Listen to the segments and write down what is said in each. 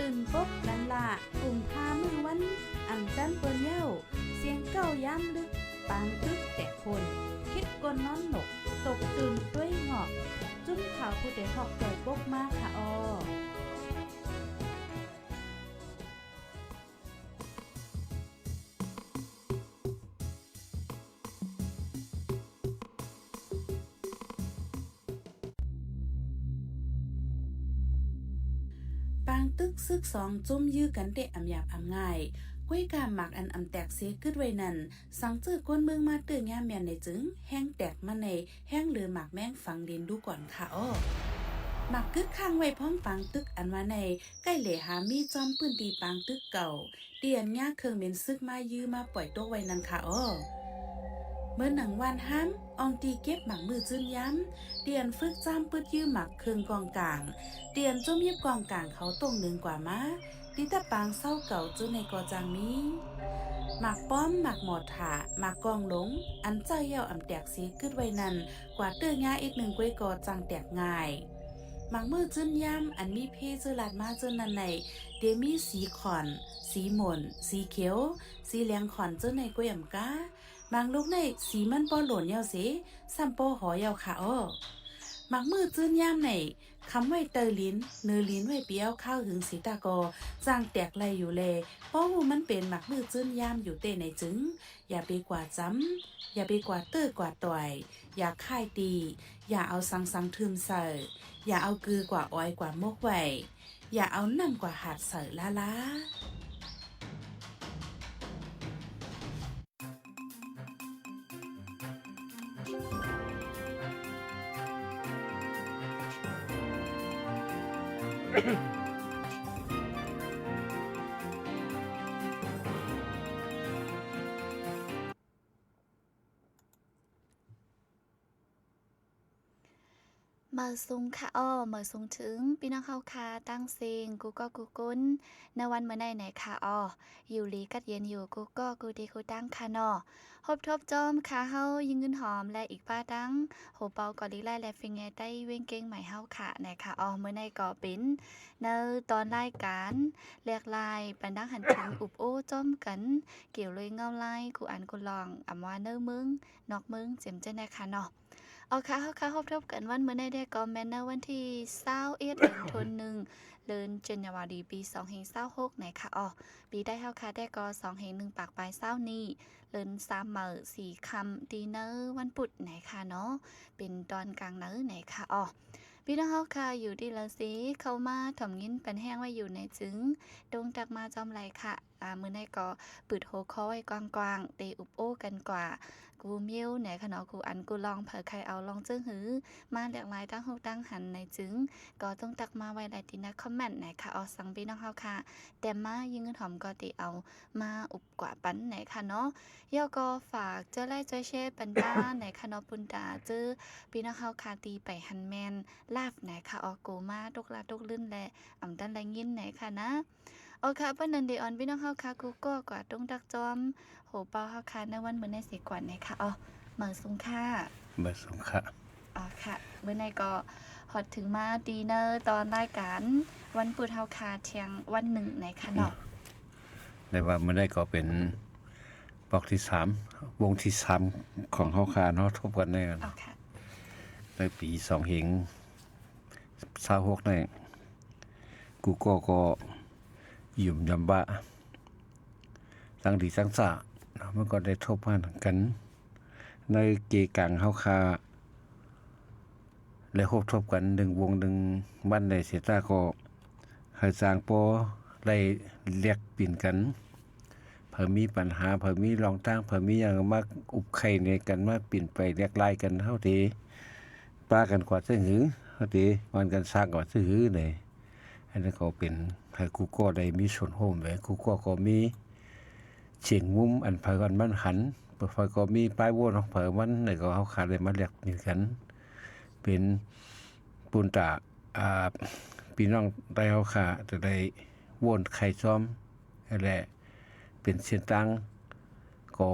ตื่นปกกันละกลุ่มพามือวันอันจันเปิ้นเย้าเสียงเก้าย้ำลึกปางตึกแต่คนคิดกนนอนหนกตกตื่นด้วยหงอกจุ้มข่าวผู้ใดหอกจอยปกมากค่ะอปางตึกซึกสองจุ้มยื้อกันเตะอำหยาบอำง่ายก้วยกาหมักอันอำแตกเสียกึดไว้นั่นสังจื้อก้นเมืองมาตื่นยามแม่นในจึงแห้งแตกมาในแห้งเหลือหมักแม่งฝังดินดูก่อนค่ะอ้อหมักกึดข้างไว้พร้อมปางตึกอันว่าในใกล้เหลหามีจอมปืนตีปางตึกเก่าเตียนยาเครื่องเม็นซึกมายื้อมาปล่อยตัวไว้นั่นค่ะอ้อเมื่อหนังวันห้ามอองตีเก็บหมักมือจื้นย้ำเตียนฝึกจ้ามปืดยื้อหมักเครื่องกองกลางเตียนจมยิบกองกลางเขาตรงหนึ่งกว่ามาติตะปางเศร้าเก่าจุในกอจางมีหมากป้อมหมากหมอดถาหมากกองหลงอันเจ้าเย่าอำแตกสีกึดไว้นั่นกว่าเตื้องาอีกหนึ่งกวยกอจังแตกง่ายหมากมือจื้นย่ำอันมีเพจื้อลาดมาจื้นนันในเดมีสีขอนสีหม่นสีเขียวสีเหลืองขอนจื้นในกวยอำกาบางลูกในสีมันป้อหล่นเย่าสิซ้ำป้อหอเย่าค่ะอ้อหมากมือจื้นย่ำในคำไว้เตอลิ้นเนื้อลิ้นไว้เปี้ยวข้าวหึงสีตากอจางแตกไหลอยู่เลเพราะมันเป็นหมักมือจื้นย่ำอยู่เตในจึงอย่าไปกว่าจ้ำอย่าไปกว่าเตื้อกว่าต่อยอย่าค่ายตีอย่าเอาสังทึมใส่อย่าเอากือกว่าอ้อยกว่ามกไว้อย่าเอาน้ำกว่าหาดใส่ละ เมื่อซุงค่ะอ้อเมื่อซุงถึงพี่น้องเฮาค่ะตั้งเสียงกูก็กูกุ้นในวันเมื่อไหนค่ะอ้ออยู่ลีกัดเย็นอยู่กูก็กูดีกูตั้งค่ะนอฮบทบจอมค่ะเฮายิงเงินหอมและอีกป้าตั้งโหเปากอลิไลและฟิงแงได้เว้งเก่งใหม่เฮาค่ะในค่ะอ้อเมื่อไหนก็เป็นในตอนรายการแลกลายปันดังหันถึงอุบโอ้จอมกันเกี่ยวเลยเงาไล่กูอันกูลองอำว่าเนื้อมึงนอกมึงเจ็มเจ้าในค่ะเนาะ เอาค่ะเฮาค่ะพบกันวันมื้อใดได้ก็แม่นในวันที่21เดือนธันวาคมเดือนกันยายนปี2526ไหนค่ะอ้อปีได้เฮาค่ะได้ก็2-1ปากปลาย20นี้เดือน3มื้อ4ค่ำดีเนอร์วันพุธไหนค่ะเนาะเป็นตอนกลางเนอไหนค่ะอ้อพี่น้องเฮาค่ะอยู่ที่ละสีเข้ามาถ่อมยินเป็นแห้งไว้อยู่ในจึงดงจักมาจอมไหลค่ะมื้อใดก็เปิดหัวข้อไว้กว้างๆเตอุบโอ้กันกว่ากูมิ้วไหนค่ะเนาะกูอันกูลองเผอใครเอาลองจึงหือมาหลากหลายตั้งฮูกตั้งหันในจึงก็ต้องตักมาไว้ในที่นักคอมเมนต์ไหนค่ะเอาสั่งพี่น้องเฮาค่ะแต่มายิงเงินหอมก็ติเอามาอุบกว่าปันไหนค่ะเนาะย่อก็ฝากเจ้าไล่เจ้าแชร์ปันดาไหนค่ะเนาะปุนดาจื้อพี่น้องเฮาค่ะตีไปหันแมนลาบไหนค่ะออกโกมาตกลาตกลื่นและอำดันแลยินไหนค่ะนะโอเคเปิ้นนันเดออนพี่น้องเฮาค่ะกูก็กว่าตรงดักจอมโหเปาเฮาค่ะในวันมื้อในสิกว่าไหนค่ะอ๋อเหมือสุงค่ะ เบอร์สงค่ะอ๋อค่ะเมื่อในก็ฮอดถึงมาดีเนอร์ตอนรายการวันพุธเฮาค่ะเที่ยงวันหนึ่งในค่ะเนาะได้ว่ามันได้ก็เป็นบล็อกที่3วงที่3ของเฮาคาเนาะทบกันแน่อ๋อค่ะในปี2เหง26นี่กูก็ยุ่มยำบะสังดีสังสะมันก็ได้ทบกันในเกกังเฮาคาและครบทบกันดึงวงดึงบ้านในเสตาก็ให้สร้างปอได้เรียกปิ่นกันเพิ่มมีปัญหาเพิ่มมีรองตั้งเพิ่มมีอย่างมากอุบไข่ในกันมาปิ่นไปเรียกไล่กันเท่าทีป้ากันกว่าซื่อหือเท่าทีวันกันสร้างกว่าซื่อหือเลยอันนั้นก็เป็นให้กูก็ได้มีส่วนร่วมไว้กูก็มีเฉียงมุมอันเผยกันมันหันเปิดไฟก็มีป้ายโว้เนาะเผยมันในก็เฮาขาดได้มาเรียกปิ่นกันเป็นปุนตาพี่น้องได้เฮาขาจะได้วนไข่ซ้อมนั่นแหละเป็นเส้นตังก็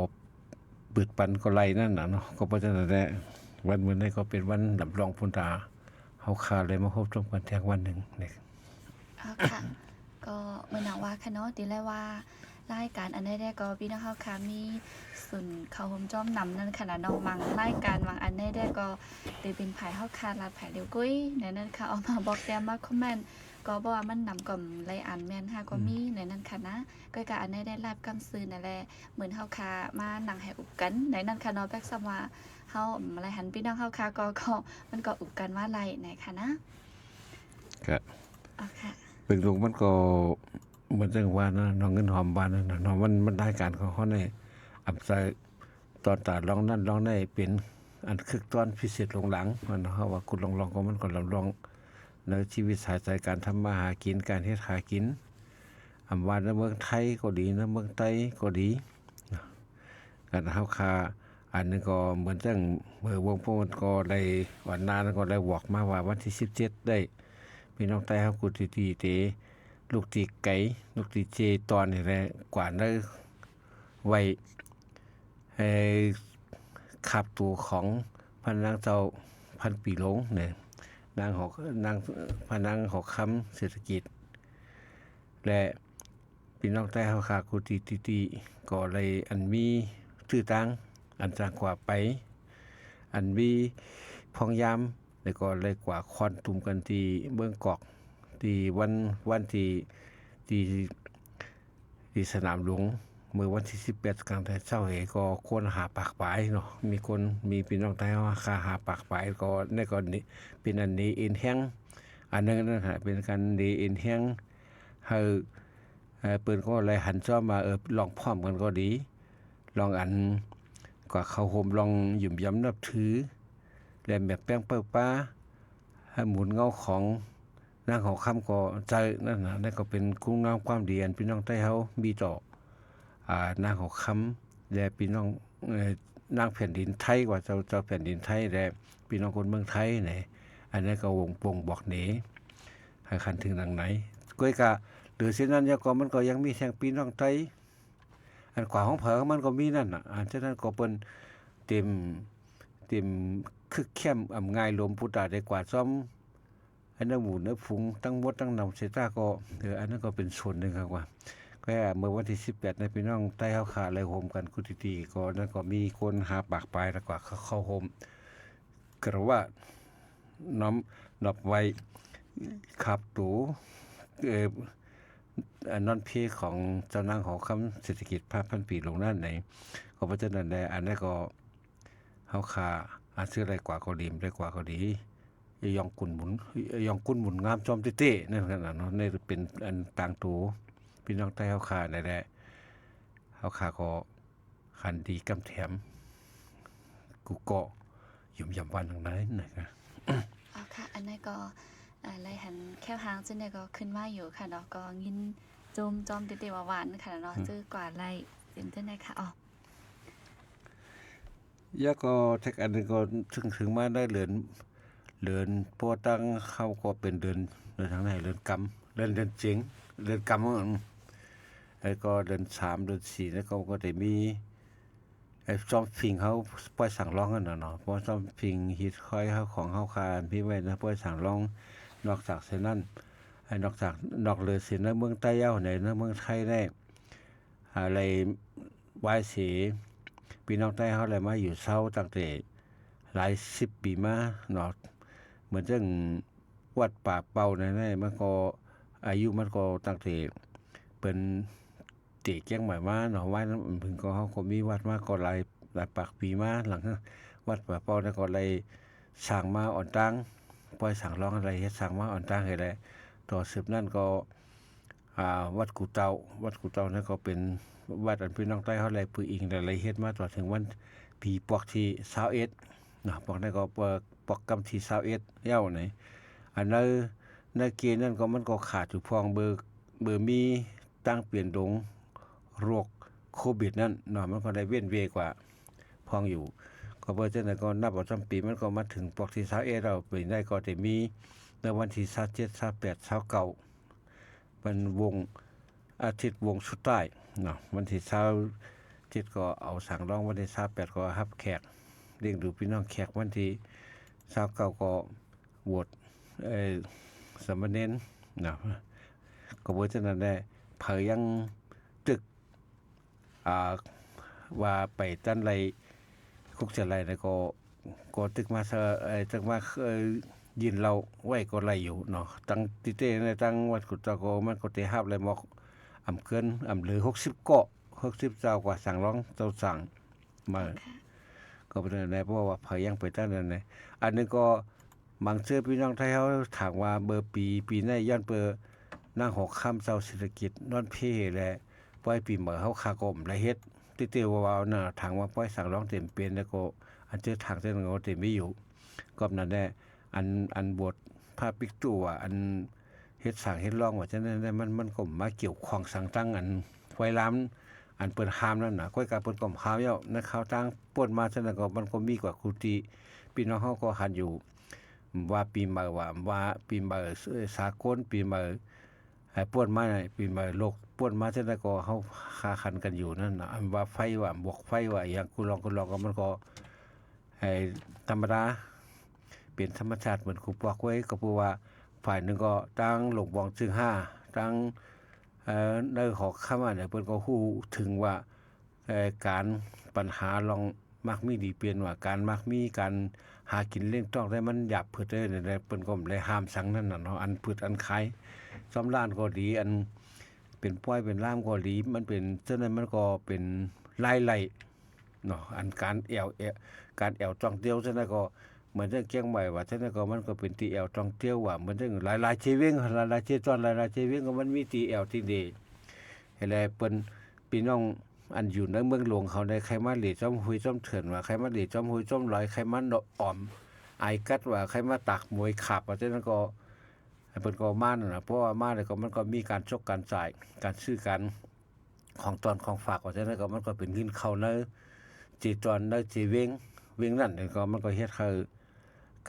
เปิดปันก็ไล่นั่นน่ะเนาะก็เพราะฉะนั้นแหละวันมื้อนี้ก็เป็นวันลำลองปุนตาเฮาขาเลยมาพบชมกันแทงวันหนึ่งนี่อ๋อค่ะก็ ก็เหมือนว่าค่ะเนาะตีแลว่ารายการอันได้ก็พี่น้องเฮาค่ะมีส่วนเข้าห่มจ้อมนำนั่นขนาดน้องมังรายการบางอันได้ก็ได้เป็นภายเฮาค่ะลาภายเดียวกุ้ยในนั้นค่ะเอามาบอกแต้มมาคอมเมนต์ก็บอกว่ามันนำก่อมไรอันแม่นค่ะก็มีในนั้นค่ะนะก็กะอันได้รับกำซื้อนั่นแหละเหมือนเฮาค่ะมานั่งให้อุบกันในนั้นค่ะเนาะแบกซำว่าเฮาอะไรหันพี่น้องเฮาค่ะก็มันก็อุบกันว่าไรไหนค่ะนะครับ อ๋อค่ะ เป็นลงมันก็เหมือนจังว่านะน้องเงินหอมบานนะน้องมันได้การของเขาในอับใจตอนตาลองนั่นลองได้เป็นอันคึกตอนพิเศษลงหลังมันเฮาว่าคุณลองก็มันก็ลองในชีวิตสายใจการทำมาหากินการเฮ็ดหากินอำว่าในเมืองไทยก็ดีในเมืองไต้ก็ดีการเฮาคาอันนึงก็เหมือนจังเมื่อวงพวกมันก็ได้วันนานก็ได้บอกมาว่าวันที่17ได้พี่น้องไต้เฮากูตีเตลูกตีไก่ลูกตีเจตอนนี่แหละกว่าได้ไว้ให้ขับตัวของพันนางเจ้าพันปีหลงเนี่ยนางพนางหอกคำเศรษฐกิจและพี่น้องใต้เฮาคากูตีก็เลยอันมีชื่อต่างอันจางกว่าไปอันมีพองยามแล้วก็เลยกว่าคอนตุ่มกันที่เมืองกอกที่วันที่สนามหลวงเมื่อวันที่18กลางแต่เช้าก็คนหาปากปลายเนาะมีพี่น้องไทยว่าค่าหาปากปลายก็ในกรณีเป็นอันนี้เอ็นแห้งอันนึงนั่นฮะเป็นการดีเอ็นแห้งให้เปิ้นก็เลยหันซ้อมมาลองพร้อมกันก็ดีลองอันกว่าเขาโฮมลองหยุ่มย้ำนับถือและแบบแป้งเปิ้ป้าให้หมุนเงาของนางของคำก็ใจนั่นนะก็เป็นคุณงามความดีอันพี่น้องไต้เฮามีต่อนางของคำและพี่น้องนางแผ่นดินไทยกว่าเจ้าแผ่นดินไทยและพี่น้องคนเมืองไทยเนี่ยอันนี้ก็วงปงบอกเหนให้คันถึงทางไหนก้อยกะหรือเช่นนั้นก็มันก็ยังมีแทงพี่น้องไทยอันกว่าของเผอมันก็มีนั่นน่ะอันฉะนั้นก็เป็นเต็มคึกเข้มง่ายลมพุตาได้กว่าซ้อมอันนั้นหมู่เนื้อฝูงตั้งมดตั้งนำเสตาก็อันนั้นก็เป็นส่วนหนึ่งครับว่าก็เมื่อวันที่18ในพี่น้องใต้เฮาขาเลยโฮมกันกุฏิก็นั่นก็มีคนหาปากปลายแล้วกว่าเข้าโฮมกระว่าน้อมนอบไว้ขับตูนอนเพของเจ้านางของคำเศรษฐกิจภาพพันปีลงนั่นไหนก็เพราะฉะนั้นในอันนั้นก็เฮาขาอาซื้ออะไรกว่าก็ดีได้กว่าก็ดียองกุนหมุนงามจอมเต้ๆนั่นขนาดเนาะนี่เป็นอันต่างตูพี่น้องใต้เฮาขาได้แหละเฮาขาก็คันดีกำแถมกูก็ยุ่มยำวันทางนั้นนะครับอ๋อค่ะอันนั้นก็อะไรหันแค่หางจึงได้ก็ขึ้นมาอยู่ค่ะเนาะก็ยินจอมเตๆหวานๆค่ะเนาะซื้อกว่าไรเป็นจังได๋ค่ะอ๋อยาก็แท็กอันนึงก็ถึงมาได้เดือนพอตั้งเข้าก็เป็นเดือนทางไหนเดือนกำเดือนเจ๋งเดือนกำแล้วก็เดือน3เดือน4แล้วก็ได้มีไอ้ซ้อมพิงเขาปล่อยสั่งร้องกันเนาะเพราะซ้อมพิงฮิตค่อยเฮาของเฮาคานพี่ไว้นะปล่อยสั่งร้องนอกจากเสนั้นนอกเลยสินะเมืองใต้เย้าในเมืองไทยได้อะไรวายสีพี่น้องใต้เฮาเลยมาอยู่เซาตั้งแต่หลาย10ปีมาเนาะเหมือนจังวัดป่าเป่านั่นมันก็อายุมันก็ตั้งแต่เป็นเตะแก้งใหม่มาเนาะว่าเพิ่นก็เฮาก็มีวัดมาก็หลายปากปีมาหลังวัดป่าเป่านั่นก็เลยสร้างมาอ่อนตั้งปล่อยสั่งร้องอะไรเฮ็ดสั่งมาอ่อนตั้งให้ได้ต่อสืบนั่นก็วัดกูเตานั่นก็เป็นวัดอันพี่น้องใต้เฮาเลยปืออิงอะไรเฮ็ดมาต่อถึงวันปีปอกที่21เนาะปอกนั่นก็ปอกกำที่21เย้าไหนอันนั้นในเกณฑ์นั้นก็มันก็ขาดอยู่พองเบอร์มีตั้งเปลี่ยนดงโรคโควิดนั่นเนาะมันก็ได้เว้นเวกว่าพองอยู่ก็เพราะฉะนั้นก็นับว่าปีมันก็มาถึงปอกที่21เราไปได้ก็ได้มีในวันที่27 28 29เป็นวงอาทิตย์วงสุดท้ายเนาะวันที่27ก็เอาสั่งร้องวันที่28ก็รับแขกเลี้ยงดูพี่น้องแขกวันที่29ก็โหวตสมณเณรเนาะก็ ก็บ่ฉะนั้นแหละเผยยังตึกว่าไปจันไรคุกจะไรแล้วก็ตึกมาตึกมายินเราไว้ก็ไรอยู่เนาะตั้งติเต้ในตั้งวัดกุตะโกมันก็เตหับเลยหมอกอำเกินอำเหลือ60เกาะ60เจ้ากว่าสั่งร้องเจ้าสั่งมาก็เป็นในเพราะว่าเผยยังไปตั้งนั้นนะอันนึงก็บางเชื่อพี่น้องไทยเขาถามว่าเบอร์ปีในย้อนเปอนั่งหกค่ำเศร้าเศรษฐกิจนอนเพแลปล่อยปีเหมือเขาคากลมและเฮ็ดติเตว่าน่ะทางว่าปล่อยสั่งร้องเต็มเป็นแล้วก็อันเจอทางเส้นงอเต็มไม่อยู่ก็นั่นแหละอันบทภาพปิกตู่ว่าอันเฮ็ดสั่งเฮ็ดร้องว่าฉะนั้นมันก็มาเกี่ยวข้องสั่งตั้งอันไว้ล้ำอันเปิ้นหามนั่นน่ะก้อยกาเปิ้นก็หามแล้วในข่าวตั้งป่นมาฉะนั้นก็มันก็มีกว่าคุติพี่น้องเฮาก็หันอยู่ว่าปีใหม่ว่าปีใหม่สากลปีใหม่ป่วนมาปีใหม่โลกป่วนมาฉะนั้นก็เฮาคาคันกันอยู่นั่นน่ะอันว่าไฟว่าบวกไฟว่าอย่างกูลองก็มันก็ธรรมดาเป็นธรรมชาติเหมือนครูบอกไว้ก็พูดว่าฝ่ายหนึ่งก็ตั้งหลงบองจึง5ตั้งในขอเข้ามาเนี่ยเพิ่นก็ฮู้ถึงว่าการปัญหาลองมักมีดีเปลี่ยนว่าการมักมีการหากินเลี้ยงต้องได้มันหยับเพิ่นได้เนี่ยเพิ่นก็เลยห้ามสั่งนั่นน่ะเนาะอันพืชอันขายซ่อมร้านก็ดีอันเป็นป้อยเป็นล่ามก็ดีมันเป็นฉะนั้นมันก็เป็นไล่เนาะอันการการแอวจ้องเดียวฉะนั้นก็เหมือนเรื่องเกียงใหม่ว่าฉะนั้นก็มันก็เป็นตีแอวจ้องเที่ยวว่าเหมือนเรื่องหลายๆชีวิงหลายๆชีตอนหลายๆชีวิงก็มันมีตีแอวที่ดีให้แลเปิ้นพี่น้องอันอยู่ในเมืองหลวงเขาได้ใครมาเหลีจอมหุยจอมเถื่อนว่าใครมาเหลีจอมหุยจอมลอยใครมาอ่อมไอกัดว่าใครมาตักมวยขับว่าฉะนั้นก็เปิ้นก็มานั่นน่ะเพราะว่ามาแล้วก็มันก็มีการชกการจ่ายการซื้อกันของตอนของฝากว่าฉะนั้นก็มันก็เป็นเงินเข้าในจีตอนในจีเวงนั่นก็มันก็เฮ็ดคือ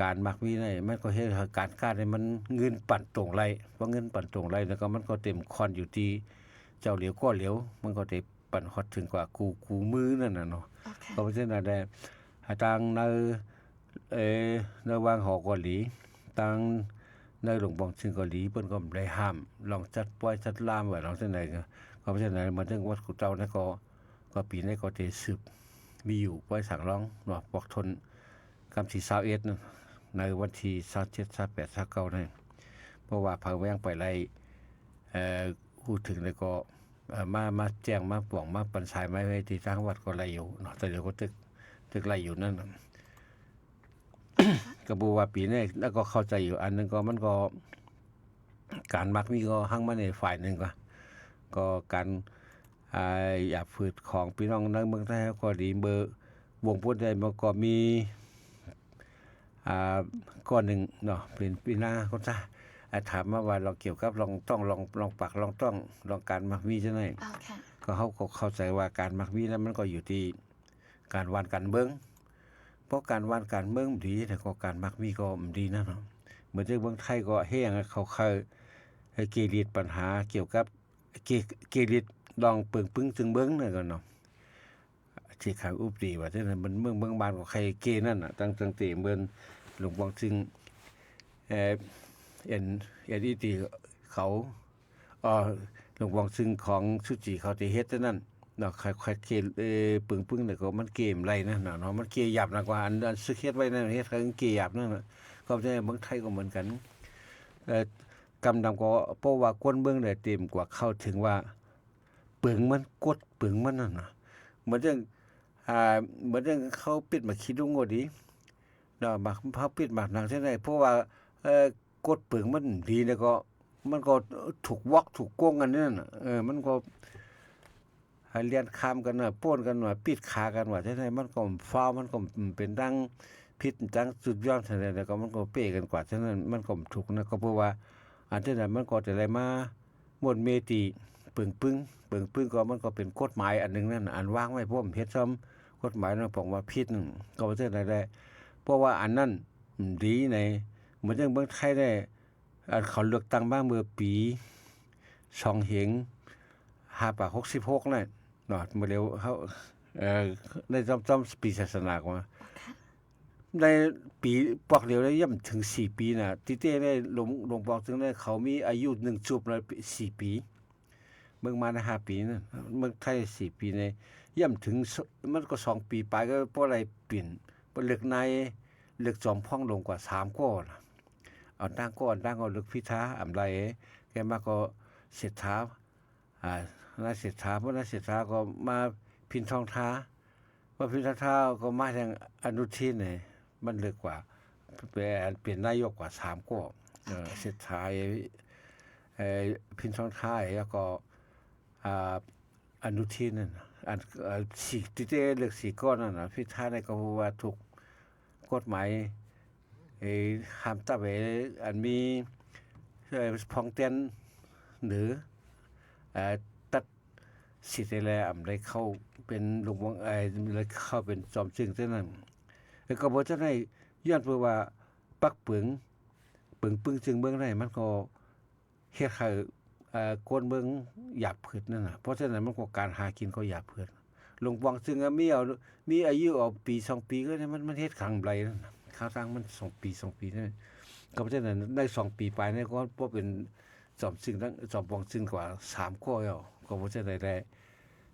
การมักมีได้มันก็เฮ็ดให้การค้าได้มันเงินปั่นตรงไรเพราะเงินปั่นตรงไรแล้วก็มันก็เต็มคอนอยู่ที่เจ้าเหลียวก็เหลียวมันก็ได้ปั่นฮอดถึงกว่ากูมือนั่นน่ะเนาะเพราะฉะนั้นได้ทางในวางหอเกาหลีทางในหลวงบองชิงเกาหลีเพิ่นก็ได้ห้ามลองจัดปล่อยจัดลามไว้ลองจังได๋ก็เพราะฉะนั้นมันถึงวัดกุเจ้านั่นก็ปีนี้ก็ได้สืบมีอยู่ปล่อยสั่งร้องเนาะปอกทนกำที่21ในวันที่27 28 29นั่นเพราะว่าเพิ่นยังไปไล่พูดถึงแล้วก็มาแจ้งมาป่วงมาปันสายไม้ไว้ที่ทางวัดก็ไล่อยู่เนาะแต่เดี๋ยวก็ตึกไล่อยู่นั่น ก็บ่ว่าปีนี้แล้วก็เข้าใจอยู่อันนึงก็มันก็การมักมีก็หั่งมาในฝ่ายนึงก็การอยากฝืดของพี่น้องในเมืองไทยก็ดีเบอร์วงพูดได้มันก็มีก้อนหนึ่งเนาะเป็นปีหน้าก็ซะถามมาว่าเราเกี่ยวกับลองปักลองต้องลองการมักมีจังได๋ก็เขาก็เข้าใจว่าการมักมีนั้นมันก็อยู่ที่การวานการเบิ่งเพราะการวานการเบิ่งดีแต่ก็การมักมีก็ดีนะเนาะเหมือนที่เมืองไทยก็แห้งเขาเคยเกลียดปัญหาเกี่ยวกับเกลียดลองเปิงปึ้งจึงเบิ่งนั่นก็เนาะที่ขางอุปดีว่าจังนั้นมันเมืองบ้านก็ใครเกนั่นน่ะตั้งแต่เมืองหลวงบางจึงNET เขาหลวงบางจึงของสุจิเขาที่เฮ็ดนั่นเนาะใครเกปึ้งๆแล้วก็มันเกมไรนั่นน่ะเนาะมันเกยหยาบกว่าอันซึกเฮ็ดไว้นั่นเฮ็ดคือเกยหยาบนั่นน่ะก็ในเมืองไทยก็เหมือนกันกำดำก็เพราะว่าคนเมืองได้เต็มกว่าเข้าถึงว่าปึงมันกดปึงมันนั่นน่ะเหมือนจังเขาปิดมาคิดดูงดดีเนาะมาเขาปิดมาหนังเท่าไหร่เพราะว่ากดปึงมันดีแล้วก็มันก็ถูกวอกถูกโกงกันนั่นน่ะมันก็เรียนข้ามกันน่ะป้นกันว่าปิดขากันว่าจังได๋มันก็ฟาวมันก็เป็นดังผิดจังสุดยอดจังได๋แล้วก็มันก็เป้กันกว่าฉะนั้นมันก็ถูกนะก็เพราะว่าอันนั้นมันก็จะได้มาหมดเมติปึงปึ้งก็มันก็เป็นกฎหมายอันนึงนั่นอันวางไว้พร้อมเฮ็ดซ้ำกฎหมายนั้นบอกว่าผิดก็บ่ได้ได้เพราะว่าอันนั้นดีในเหมือนจังเมืองไทยได้เขาเลือกตั้งมาเมื่อปี2เหง566นั่นเนาะเมื่อเร็วเฮาในจอมปีศาสนากว่า ในปีปอกเดียวได้ย่ำถึง4ปีน่ะที่เต้ได้ลงปอกถึงได้เขามีอายุ1จุบละ4ปีเมืองมาใน5ปีนั่นเมืองไทย4ปีในย่ำถึงมันก็2ปีไปก็บ่ได้เปลี่ยนบ่เลือกนายเลือกจอมพ่องลงกว่า3ก้อน่ะเอาตั้งก้อนตั้งก็เลือกพิธาอำไรแกมาก็เศรษฐานายเศรษฐาเพราะนายเศรษฐาก็มาพินทองท้าว่าพินทองท้าก็มาทางอนุทินเนี่ยมันเลือกกว่าเป็นนายกกว่า3ก้อเศรษฐาพินทองท้าแล้วก็อนุทินนั่นอันสี่ที่ได้เลือก4ก้อนนั่นน่ะพิธาเนี่ยก็ว่าถูกกฎหมายห้ามตับอันมีพองเตียนหรือตัดสิทธิ์อะไรได้เข้าเป็นลุงวงเลยเข้าเป็นจอมจึงเท่านั้นแล้วก็บ่จะได้ย้อนเพื่อว่าปักปึงปึงจึงเมืองได้มันก็เฮ็ดให้คนเมืองอยากพืชนั่นน่ะเพราะฉะนั้นมันก็การหากินก็อยากพืชลงวังซึ่งมีอายุเอาปี2ปีก็มันเฮ็ดขังไรนั่นน่ะค่าสร้างมัน2ปีนั่นก็เพราะฉะนั้นได้2ปีไปนี่ก็บ่เป็นจอมซึ่งทั้งจอมวังซึ่งกว่า3ข้อแล้วก็บ่จะได้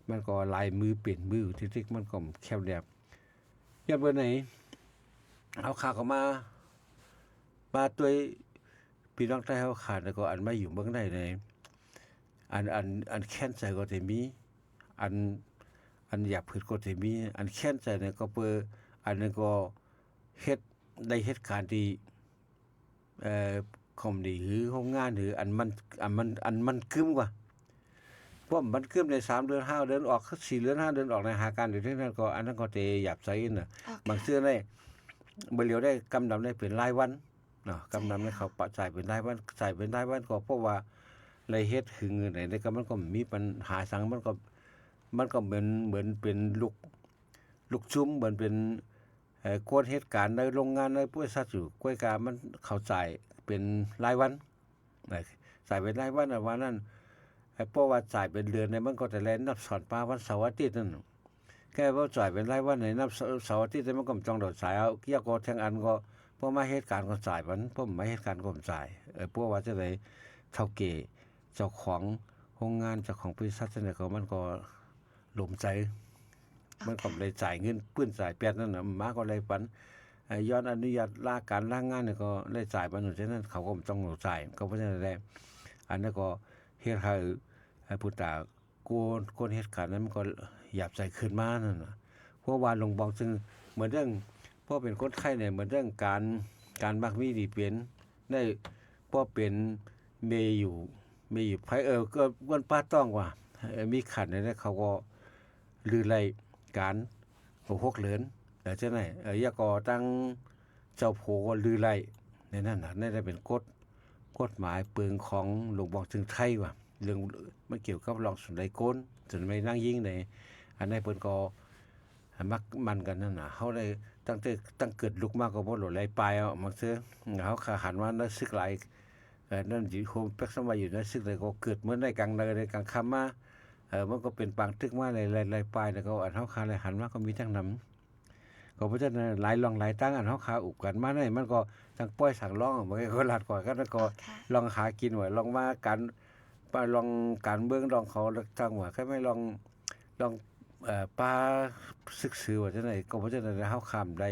มันก็ลายมือเป็นมือที่มันก็แคบแหลบยามเบิ่ไหนเอาข่าวเข้ามาด้วยพี่น้องไทยเฮาขาดแล้วก็อันมาอยู่เมืองใดในอันแค้นใจก็สิมีอันอยากพืชก็สิมีอันแค้นใจเนี่ยก็เปิ้อันนั้นก็เฮ็ดได้เหตุการณ์ที่คอมดีหรือโรงงานหรืออันมันกึมกว่าเพราะมันกึมใน3เดือน5เดือนออก4เดือน5เดือนออกในหาการอยู่ที่นั่นก็อันนั้นก็จะหยาบไสน่ะบางเทื่อได้บ่เหลียวได้กำดำได้เป็นรายวันเนาะกำดำได้เขาปะจ่ายเป็นรายวันจ่ายเป็นรายวันก็เพราะว่าเลยเฮ็ดคือเงินไหนก็มันก็มีปัญหาสังมันก็เหมือนเป็นลูกชุมเหมือนเป็นโกดเหตุการณ์ในโรงงานในบริษัทอยู่กล้วยกามันเข้าจ่ายเป็นรายวันจ่ายเป็นรายวันวันนั้นเพราะว่าจ่ายเป็นเดือนเนี่ยมันก็จะแลนับสอนปลาวันเสาร์อาทิตย์นั่นแค่ว่าจ่ายเป็นรายวันในนับเสาร์อาทิตย์มันก็จ้องดอกสายเอาเกี่ยวกับแทงอันก็เพราะมาเหตุการณ์ก็จ่ายมันเพราะไม่เหตุการณ์ก็จ่ายเพราะว่าจะได้เท่าเกเจ้าของโรงงานเจ้าของบริษัทเนี่ยก็มันก็หลมใจมันก็เลยจ่ายเงินปื้นจ่ายแปดนั่นน่ะมาก็เลยปันย้อนอนุญาตลาการล่างงานเนี่ยก็เลยจ่ายปันอยู่ฉะนั้นเขาก็ต้องจ่ายก็เพราะฉะนั้นแหละอันนั้นก็เฮ็ดให้ผู้ตาโกนเหตุการณ์นั้นมันก็หยาบใจขึ้นมานั่นน่ะเพราะว่าลงบอกซึ่งเหมือนเรื่องพอเป็นคนไข้เนี่ยเหมือนเรื่องการมักมีดีเป็นได้พอเป็นเมอยู่ไผก็วันป้าต้องว่ามีขันเนี่ยเขาก็ลือไล่การ6เหรียญแต่จังได๋ยก็ตั้งเจ้าโผก็ลือไล่ในนั้นน่ะได้เป็นกฎหมายเปิงของหลวงบอกถึงไทยว่าเรื่องมันเกี่ยวกับรองสุนไดโกนสุนไม่นั่งยิงในอันนี้เพิ่นก็มักมันกันนั่นน่ะเฮาได้ตั้งเกิดลุกมาก็บ่หลดไหลปลายเอามักซื่อเฮาขาหันว่านักศึกหลายนั่นสิโฮมแพ็กสมัยอยู่นักศึกเลยก็เกิดเหมือนในกลางในกลางค่ำมามันก็เป็นปางตึกมาหลายปลายแล้วก็อันเฮาขาเลยหันมาก็มีทั้งนำก็เพราะฉะนั้นหลายลองหลายตั้งอันเฮาขาอุบกันมาได้มันก็ทั้งป้อยสังร้องมันก็ลาดกว่ากันแล้วก็ลองหากินไว้ลองมากันลองการเมืองลองเขาจังว่าแค่ไม่ลองปลาศึกษอว่าจังได๋ก็เพราะฉะนั้นเฮาข้ามได้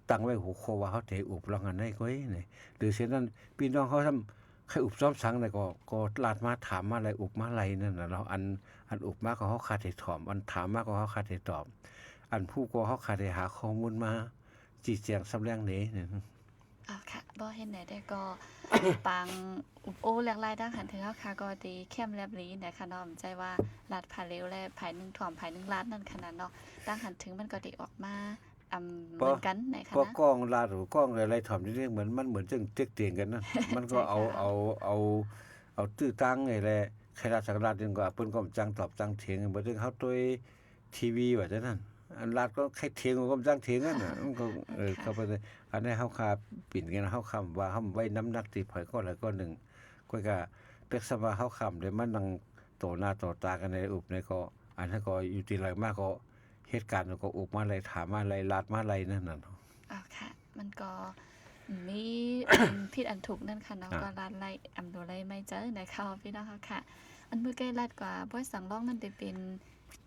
ตั้งไว้หัวข้อว่าเฮาสิอุบลองอันใดก็นี่หรือเช่นนั้นพี่น้องเขาทำใครอุบซ้อมสังได้ก็ลาดมาถามมาอะไรอุบมาอะไรนั่นน่ะเราอันอุบมาก็เฮาขาดให้ถอมอันถามมาก็เฮาขาดให้ตอบอันผู้ก็เฮาขาดให้หาข้อมูลมาชี้แจงสำแดงนี้เนี่ยค่ะบ่เห็นไหนได้ก็ ปังโอ้แหลกลายดังหันถึงเฮาค่ะก็ดีเข้มแลบลีนะคะเนาะใจว่าลาดผาเร็วและภาย1ถ่อมภาย1ล้านนั่นขนาดเนาะดังหันถึงมันก็ได้ออกมาเหมือนกันไหนคะนะก็กล้องลาดหรือกล้องอะไรถ่อมนี่เหมือนมันเหมือนจังเจ๊กเตียงกันนั่น มันก็เอาตื้อตั้งไอ้แหละใครราชการนึงก็เปิ้นก็จังตอบจังเถียงบ่ถึงเฮาด้วยทีวีว่าจังนั้นอันลาดก็ใครเถียงก็จังเถียงนั่นน่ะมันก็เข้าไปอันนี้เฮาคาปิ่นกันเฮาคำว่าเฮาไว้น้ำหนักที่ไผก็แล้วก็นึงก็เป็กซะว่าเฮาคำได้มันนั่งต่อหน้าต่อตากันในอุบในก็อันนั้นก็อยู่ที่ไรมากก็เหตุการณ์ก็อุบมาอะไรถามมาอะไรลาดมาอะไรนั่นน่ะค่ะ มันก็มีผิดอันถูกนั่นค่ะเนาะก็รัดไล่อำดูไล่ไม่เจอนะคะพี่น้องเขาค่ะ อันมือใกล้รัดกว่าบ่อยสังร้องนั่นได้เป็น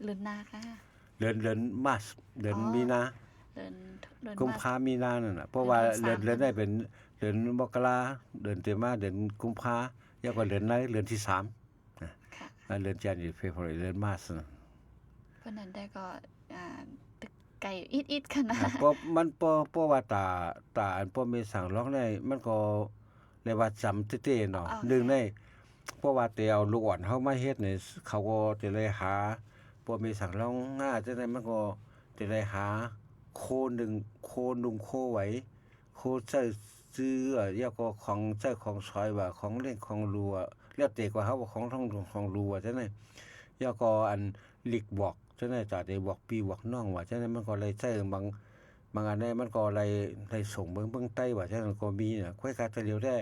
เลือนนาค่ะ เดือนมาร์ชเดือนมีนา เดินเดิน กุม มา ภามีนานั่นน่ะเพราะว่า เดื เดื อ อน น สาม ได้เป็นเดือนมกราเดือนตุลาเดือนกุมภาแล้วก็เดือนไหนเดือนที่3 ค่ะ เดือนจันทร์เฟบรุเดือนมาร์ช เพราะนั้นได้ก็ตึกไก่อิดๆค่ะนะ เพราะมันเพราะว่าตาอันพอมีสั่งร้องได้มันก็เลยว่าจำเต้ๆเนาะนึงได้เพราะว่าแต่เอาลูกอ่อนเฮามาเฮ็ดนี่เขาก็จะเลยหาพอมีสั่งร้องง่าจังได๋มันก็จะได้หาโคหนึ่งโคนุงโคไว้โคใช้ซื้อแล้วก็ของใช้ของซอยว่าของเล่นของรัวแล้วแต่กว่าเฮาว่าของท่องของรัวจังได๋แล้วก็อันหลีกบอกจังได๋ตาได้บอกพี่บอกน้องว่าจังได๋มันก็เลยใช้บางอันได้มันก็เลยส่งเบิ่งใต้ว่าจังนั้นก็มีน่ะค่อยคักแต่เดียวได้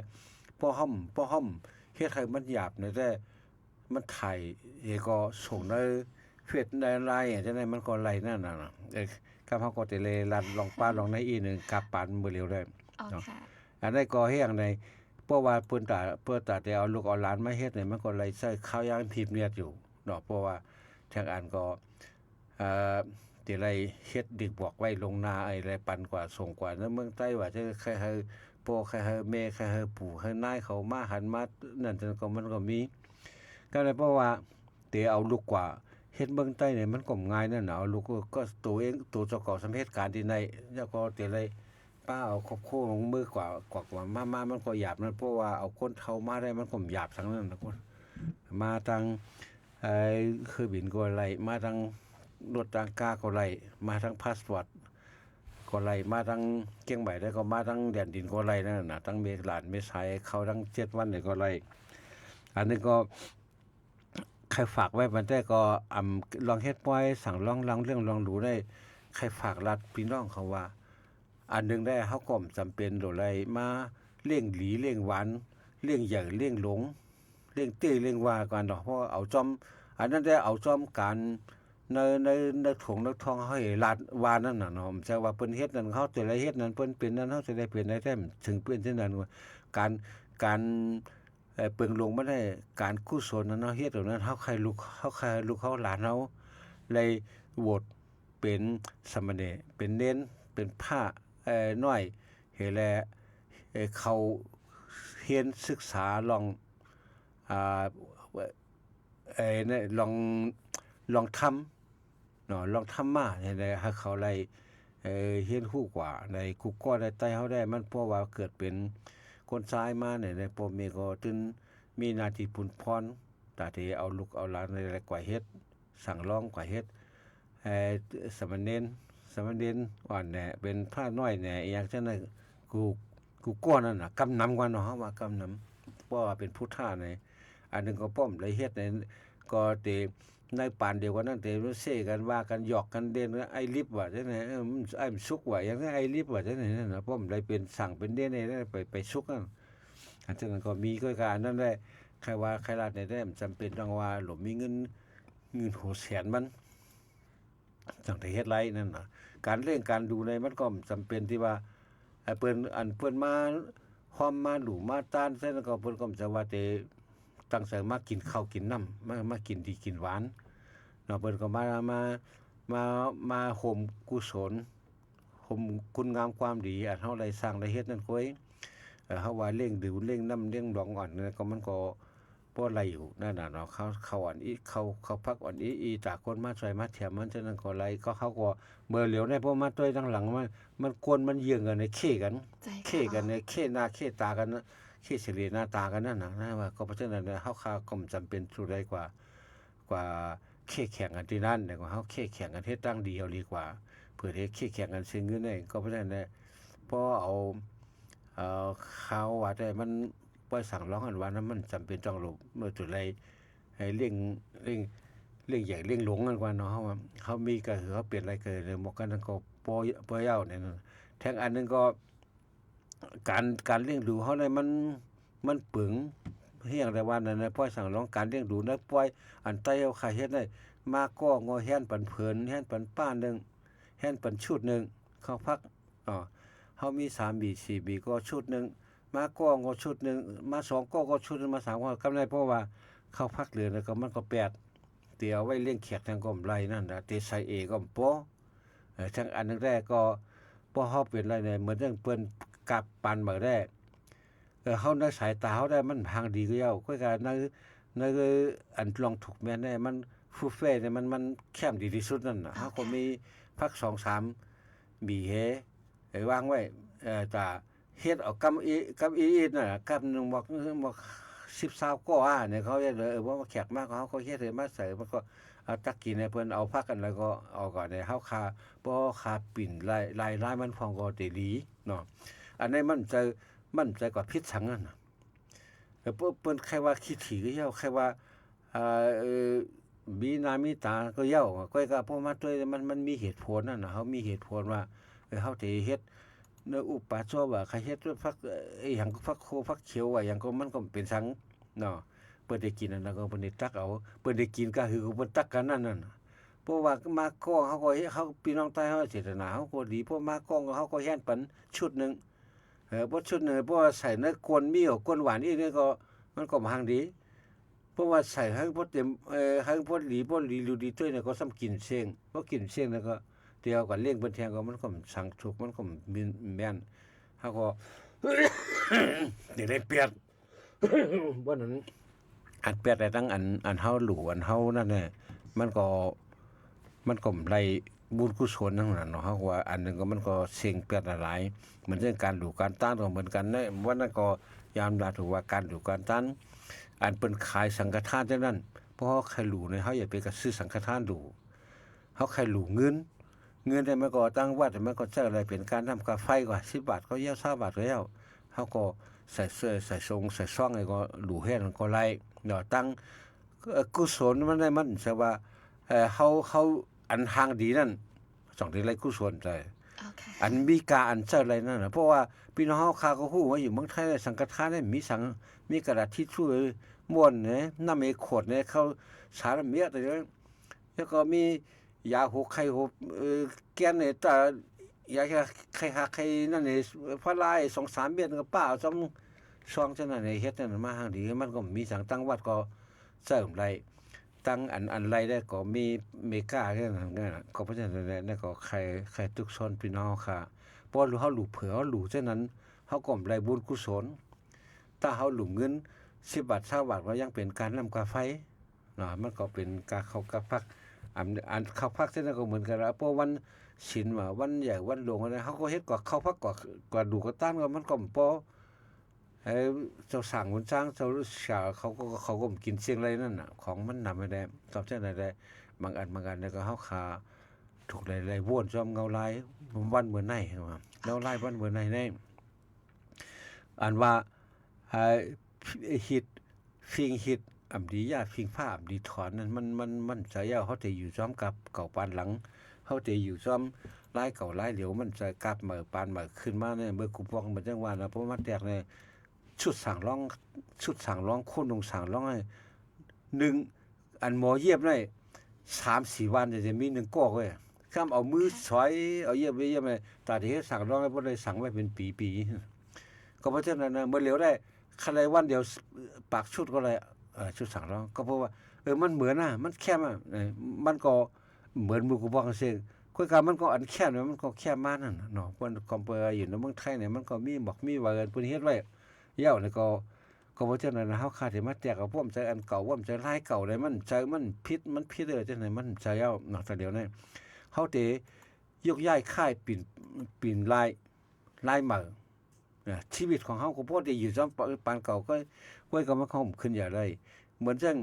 พอห่อมเฮ็ดให้มันหยาบน่ะแต่มันถ่ายก็ส่งในเฟซในไลน์จังได๋มันก็ไลนั่นน่ะครับเฮาก็สิเลยลัดลองป้าลองในอีนึงกลับปานมื้อเร็วได้ อ๋อค่ะ อันนั้นก็เฮ็ดในเพราะว่าเพิ่นตาแต่เอาลูกเอาหลานมาเฮ็ดนี่มันก็เลยใช้ข้าวอย่างทิพย์เนี่ยอยู่เนาะเพราะว่าทางอันก็ที่ไรเฮ็ดดึกบอกไว้ลงนาไอ้ไรปันกว่าส่งกว่าในเมืองใต้ว่าจะใครให้พ่อใครให้แม่ใครให้ปู่ให้นายเขามาหันมานั่นจังก็มันก็มีก็เลยเพราะว่าแต่เอาลูกกว่าเฮ็ดเมืองใต้เนี่ยมันก็ง่ายนั่นน่ะเอาลูกก็ตัวเองตัวเจ้าของสำเร็จการที่ในแล้วก็แต่ไรป้าเอาครอบครัวของมือกว่ามามันก็หยาบนั่นเพราะว่าเอาคนเฒ่ามาได้มันก็หยาบทั้งนั้นนะคนมาทางเครื่องบินก็ไหลมาทางรถทางกาก็ไหลมาทางพาสปอร์ตก็ไหลมาทางเชียงใหม่ได้ก็มาทางแดนดินก็ไหลนั่นน่ะทั้งเมฆลานเมษายเข้าทั้ง7วันนี่ก็ไหลอันนี้ก็ใครฝากไว้มันได้ก็ลองเฮ็ดปล่อยสั่งลองเรื่องลองดูได้ใครฝากรัฐพี่น้องเขาว่าอันนึงได้เฮาก็จำเป็นโดไรมาเลี้ยงหลีเลี้ยงหวานเลี้ยงใหญ่เลี้ยงหลงเลี้ยงตี้เลี้ยงว่ากันดอกเพราะเอาจอมอันนั้นได้เอาจอมการในถงในทองเฮาให้ลาดวานนั่นน่ะเนาะจะว่าเพิ่นเฮ็ดนั่นเฮาแต่ละเฮ็ดนั่นเพิ่นเป็นนั่นเฮาจะได้เป็นได้แท้ถึงเป็นเช่นนั้นการเปิงลงบ่ได้การกุศลนั้นเฮาเฮ็ดตรงนั้นเฮาใครลูกเขาหลานเฮาเลยโหวตเป็นสามเณรเป็นเน้นเป็นพระน้อยเฮแลเขาเรียนศึกษาลองเนี่ยลองทำเนาะลองทำมาให้เขาได้เรียนรู้กว่าในคุกก็ได้ใต้เฮาได้มันเพราะว่าเกิดเป็นคนชายมาเนี่ยในพ่อแม่ก็ตึนมีหน้าที่พุนพรตาที่เอาลูกเอาหลานอะไรกว่าเฮ็ดสั่งร้องกว่าเฮ็ดสามเณรอ่อนแหน่เป็นพระน้อยแหน่อีหยังจังนั้นกูก้อนั่นน่ะกำนำกว่าเนาะเฮาว่ากำนำเพราะว่าเป็นพุทธะในอันนึงก็ป้อมได้เฮ็ดในก็ติในปานเดียวกันนั่นแต่เซกันว่ากันหยอกกันเด่นไอ้ลิบว่าจังได๋ไอ้สุกว่าอย่างนั้นไอ้ลิบว่าจังได๋นั่นน่ะป้อมได้เป็นสั่งเป็นเด่นได้ไปสุกนั่นอันนั้นก็มีก็การนั้นได้ใครว่าใครลาดได้จำเป็นต้องว่าหลบมีเงินโหแสนมันจังได้เฮ็ดไรนั่นน่ะการเร่งการดูในมันก็จำเป็นที่ว่าเปิ้นมาฮอมมาหลูมาต้านซั่นก็เพิ่นก็จะว่าแต่ตั้งใจมากินข้าวกินน้ำมากินดีกินหวานเนาะเพิ่นก็มาโฮมกุศลโฮมคุณงามความดีอันเฮาได้สร้างได้เฮ็ดนั่นก้อยเฮาว่าเร่งดื่มเร่งน้ำเร่งดองอ่อนนั่นก็มันก็บ่ไหลอยู่นั่นน่ะเนาะเขาอ่อนอีเขาพักอ่อนอีตาคนมาช่วยมาแถมมันฉะนั้นก็ไหลก็เขาก็เมื่อเหลียวได้เพราะมาต้วยทางหลังมันกวนมันเยื่องกันในเข้กัน เข้กันในเข้หน้าเข้ตากันนะเข้เฉลี่ยหน้าตากันนั่นน่ะนะว่าก็เพราะฉะนั้นเฮาค่าก็จำเป็นสุดได้กว่าเข้แข่งกันที่นั่นแต่ว่าเฮาเข้แข่งกันเฮ็ดตั้งดีเอาดีกว่าเพื่อให้เข้แข่งกันซึ่งเงินได้ก็เพราะฉะนั้นพอเอาข่าวว่าแต่มันปล่อยสั่งร้องกันว่านั้นมันจำเป็นต้องลบเมื่อจุดใดให้เร่งใหญ่เร่งหลงกันกว่าเนาะเฮามีก็คือเขาเปลี่ยนอะไรเกิดเลยหมกกันนั้นก็ปอเย้าเนี่ยแทงอันนึงก็การเลี้ยงดูเฮาได้มันปึงเฮียงได้ว่านั่นน่ะปล่อยสั่งร้องการเลี้ยงดูนะปล่อยอันใต้เอาค่าเฮ็ดได้มาก็งอแฮนปันเผินแฮนปันป้านนึงแฮนปันชุดนึงเข้าพัก เฮามี3บี4บีก็ชุดนึงมาก้องก็ชุดนึงมา2ก็ชุดนึงมา3ก็กำไรเพราะว่าเข้าพักเดือนแล้วก็มันก็8เตียวไว้เลี้ยงแขกทางก็ไรนั่นน่ะเตใส่เอก็ปอทั้งอันแรกก็บ่เฮาเป็นไรเนี่ยเหมือนจังเปิ้นกับปันบ่ได้เฮาในสายตาเฮาได้มันทางดีก็ยาวค่อยกันในอันลองถูกแม่นได้มันฟูเฟ่เนี่ยมันแค้มดีที่สุดนั่นน่ะเฮาก็มีพัก2-3บีเฮวางไว้ตาเฮ็ดเอากำอีน่ะกำนึงบอก10-20ก็เนี่ยเขาจะเลยว่าแขกมากเขาเฮ็ดให้มาใส่มันก็เอาตักกินให้เพิ่นเอาพักกันแล้วก็เอาก่อนเนี่ยเฮาคาบ่คาปิ่นลายมันพองก็ได้ดีเนาะอันนี้มันใจกว่าพิษสังนั่นน่ะเปิ้นใครว่าขี้ถี่ก็เย้าใครว่ามีหน้ามีตาก็เย้าก้อยก็พอมาด้วยมันมีเหตุผลนั่นน่ะเฮามีเหตุผลว่าเฮาสิเฮ็ดเนื้ออุปาชอบว่าใครเฮ็ดด้วยฟักหยังฟักโคฟักเขียวว่าหยังก็มันก็เป็นสังเนาะเปิ้นได้กินนั่นก็เปิ้นได้ตักเอาเปิ้นได้กินก็คือเปิ้นตักกันนั่นน่ะเพราะว่ามาก้องเขาก็เขาพี่น้องใต้เฮาเจตนาเฮาก็ดีเพราะมาก้องเขาก็แย่นปันชุดนึงบ่ชุดนึงเพราะว่าใส่ในกวนมีกวนหวานอีกนี่ก็มันก็มาทางดีเพราะว่าใส่ให้บ่เต็มให้บ่หลีดูดีด้วยเนี่ยก็ซ้ำกินเสียงบ่กินเสียงแล้วก็เดียวกันเลี้ยงเพิ่นแทงก็มันก็สังทุกมันก็มีแม่นเฮาก็ได้เปรียบบ่นั้นอันเปรียบได้ทั้งอันเฮาหลู่อันเฮานั่นแหละมันก็ไรบุญกุศลทั้งนั้นเนาะเฮาว่าอันนึงก็มันก็เสียงเปรียบหลายเหมือนเรื่องการหลู่การต้านก็เหมือนกันนะวันนั้นก็ยามลาถูกว่าการหลู่การต้านอันเปิ้นขายสังฆทานจังนั้นเพราะเฮาใครหลู่เนี่ยเฮาอย่าไปกระซื้อสังฆทานหลู่เฮาใครหลู่เงินได้มันก็ตั้งวัดมันก็ใช้อะไรเป็นการทำกาไฟกว่า10 บาทก็ยาว20 บาทแล้วเฮาก็ใส่เสื้อใส่ทรงใส่ซ่องไอ้ก็หลู่เฮ็ดมันก็ไล่เนาะตั้งกุศลมันได้มันใช่ว่าเฮาอันทางดีนั่น2ที่ไรกุศลใจอันมีกาอันเจ้าอะไรนั่นน่ะเพราะว่าพี่น้องเฮาคาก็ฮู้ว่าอยู่เมืองไทยสังฆทานเนี่ยมีกระดาษทิชชู่ม่วนเนี่ยน้ำขวดเนี่ยเขาสารเมียแต่แล้วก็มียาหกไข้หกแก้นเนี่ยแต่ยาไข้หักไข้นั่นนี่พลาย 2-3 เม็ดก็ป้าเอาซองจังนั้นเฮ็ดนั่นมาทางดีมันก็มีสังตั้งวัดก็เสริมไรตั้งอันไรได้ก็มีเมกาแค่นั้นก็เพราะฉะนั้นนั่นก็ใครทุกชนพี่น้องค่ะเพราะเฮาหลู่เผือเฮาหลู่ฉะนั้นเฮาก็ได้บุญกุศลถ้าเฮาหลู่เงิน10 บาท20 บาทก็ยังเป็นการนำกาไฟเนาะมันก็เป็นกาเข้ากาพักอันเข้าพักฉะนั้นก็เหมือนกันเพราะวันศีลว่าวันใหญ่วันหลวงอะไรเฮาก็เฮ็ดกว่าเข้าพักกว่าดูกต้านก็มันก็บ่เจ้าสั่งคนสร้างเจ้าชาเขาก็กินเสียงอะไรนั่นน่ะของมันนำไม่ได้ตอบเช่นใดๆบางอันแล้วก็เฮาคาถูกหลายๆวนซ้อมเงาลายวันเหมือนไหนว่าเงาลายวันเหมือนไหนแน่อันว่าฮิตฟิงฮิตอำดียาฟิงผ้าอำดีถอนนั้นมันจะยาวเฮาจะอยู่ซ้อมกับเก่าปานหลังเฮาจะอยู่ซ้อมลายเก่าลายเหลียวมันจะกลับมาปานมาขึ้นมาเนี่ยเมื่อกูปองมันจังว่านะเพราะมันแตกเนี่ยชุดสั่งร้องคนลงสั่งร้องให้1อันหมอเยียบได้ 3-4 วันจะมี1กอกเว้ยข้ามเอามือสอยเอาเยียบเลยตาที่สั่งร้องให้บ่ได้สั่งไว้เป็นปีๆก็เพราะฉะนั้นเมื่อเหลียวได้คันใดวันเดียวปากชุดก็เลยชุดสั่งร้องก็เพราะว่ามันเหมือนมันแคบมันก็เหมือนมือกูบอกเสียงค่อยกามันก็อันแคบมันก็แคบมากนั่นเนาะเพิ่นคอมเปอร์อยู่ในเมืองไทยเนี่ยมันก็มีบอกมีว่าเพิ่นเฮ็ดไว้เย้านี่ก็เพราะฉะนั้นเฮาคาดให้มาแตกกับพวกใจอันเก่าว่ามันจะลายเก่าได้มันใจมันผิดจังได๋มันใจเอาเนาะแต่เดี๋ยวนี้เฮาเตยกย้ายค่ายปิ่นลายเหมาชีวิตของเฮาก็บ่ได้อยู่ซ้ำปานเก่าก็ไว้ก็มาคอมขึ้นอย่าได้เหมือนจัง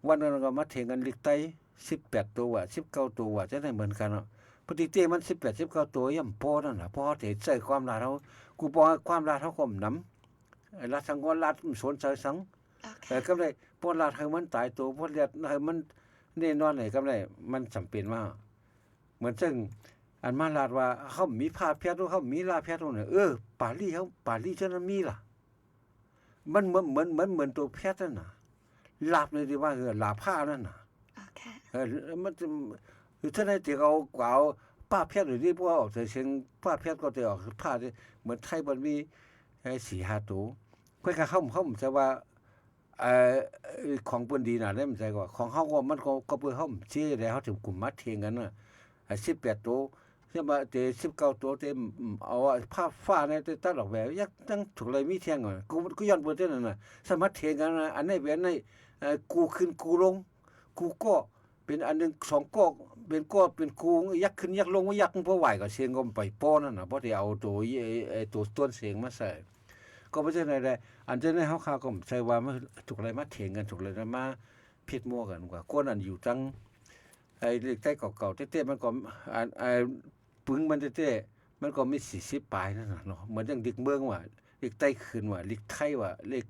วันนั้นก็มาเถียงกันลิกไต18 ตัว19 ตัวจังได๋เหมือนกันเนาะปฏิเตมัน18 19 ตัวย่ำพอนั่นน่ะพอเตใส่ความลาดเฮากูบ่ความลาดเฮาก็นำรัฐสังวรรัฐสนใจสังก็ได้พอรัฐให้มันตายตัวพอรัฐให้มันแน่นอนให้ก็ได้มันจำเป็นมากเหมือนซึ่งอันมารัฐว่าเฮามีผ้าแพทย์เฮามีลาแพทย์เนี่ยปารีฉะนั้นมีล่ะมันเหมือนตัวแพทย์นั่นน่ะลาบเลยที่ว่าลาผ้านั่นน่ะมันคือถ้าได้ที่เอา ป้าเพียรหรือที่พวกออกเสียงป้าเพียรก็จะออกผ้าที่เหมือนไทยมันมี4-5ตัวค่อยๆเข้าจะว่าของเปิ้นดีน่ะได้มันใจกว่าของเฮาก็มันก็เปิ้นเฮาสิได้เฮาถึงกลุ่มมาเทงกันน่ะ18ตัวใช่บ่แต่19ตัวแต่เอาผ้าฟ้าเนี่ยตัดออกแบบยักจังถูกเลยมีเทียงอ่ะกูย้อนเปิ้นเท่านั้นน่ะสามารถเทงกันอันไหนแบบไหนกูขึ้นกูลงกูก็เป็นอันนึง2ก็เป็นกูยักขึ้นยักลงยักบ่ไหวก็เสียงก็ไปป้อนั่นน่ะบ่ได้เอาตัวต้นเสียงมาใส่ก็บ่ใช่ได้อันจะในเฮาข่าวก็ใส่ว่ามันถูกอะไรมาเถียงกันถูกอะไรมาผิดมั่วกันกว่าคนอันอยู่จังเล็กใต้เก่าๆเต้ๆมันก็ปึ้งมันเต้ๆมันก็มี40ปลายนั่นน่ะเนาะเหมือนอย่างเด็กเมืองว่าเด็กใต้ขึ้นว่าเด็กไทยว่าเล็ก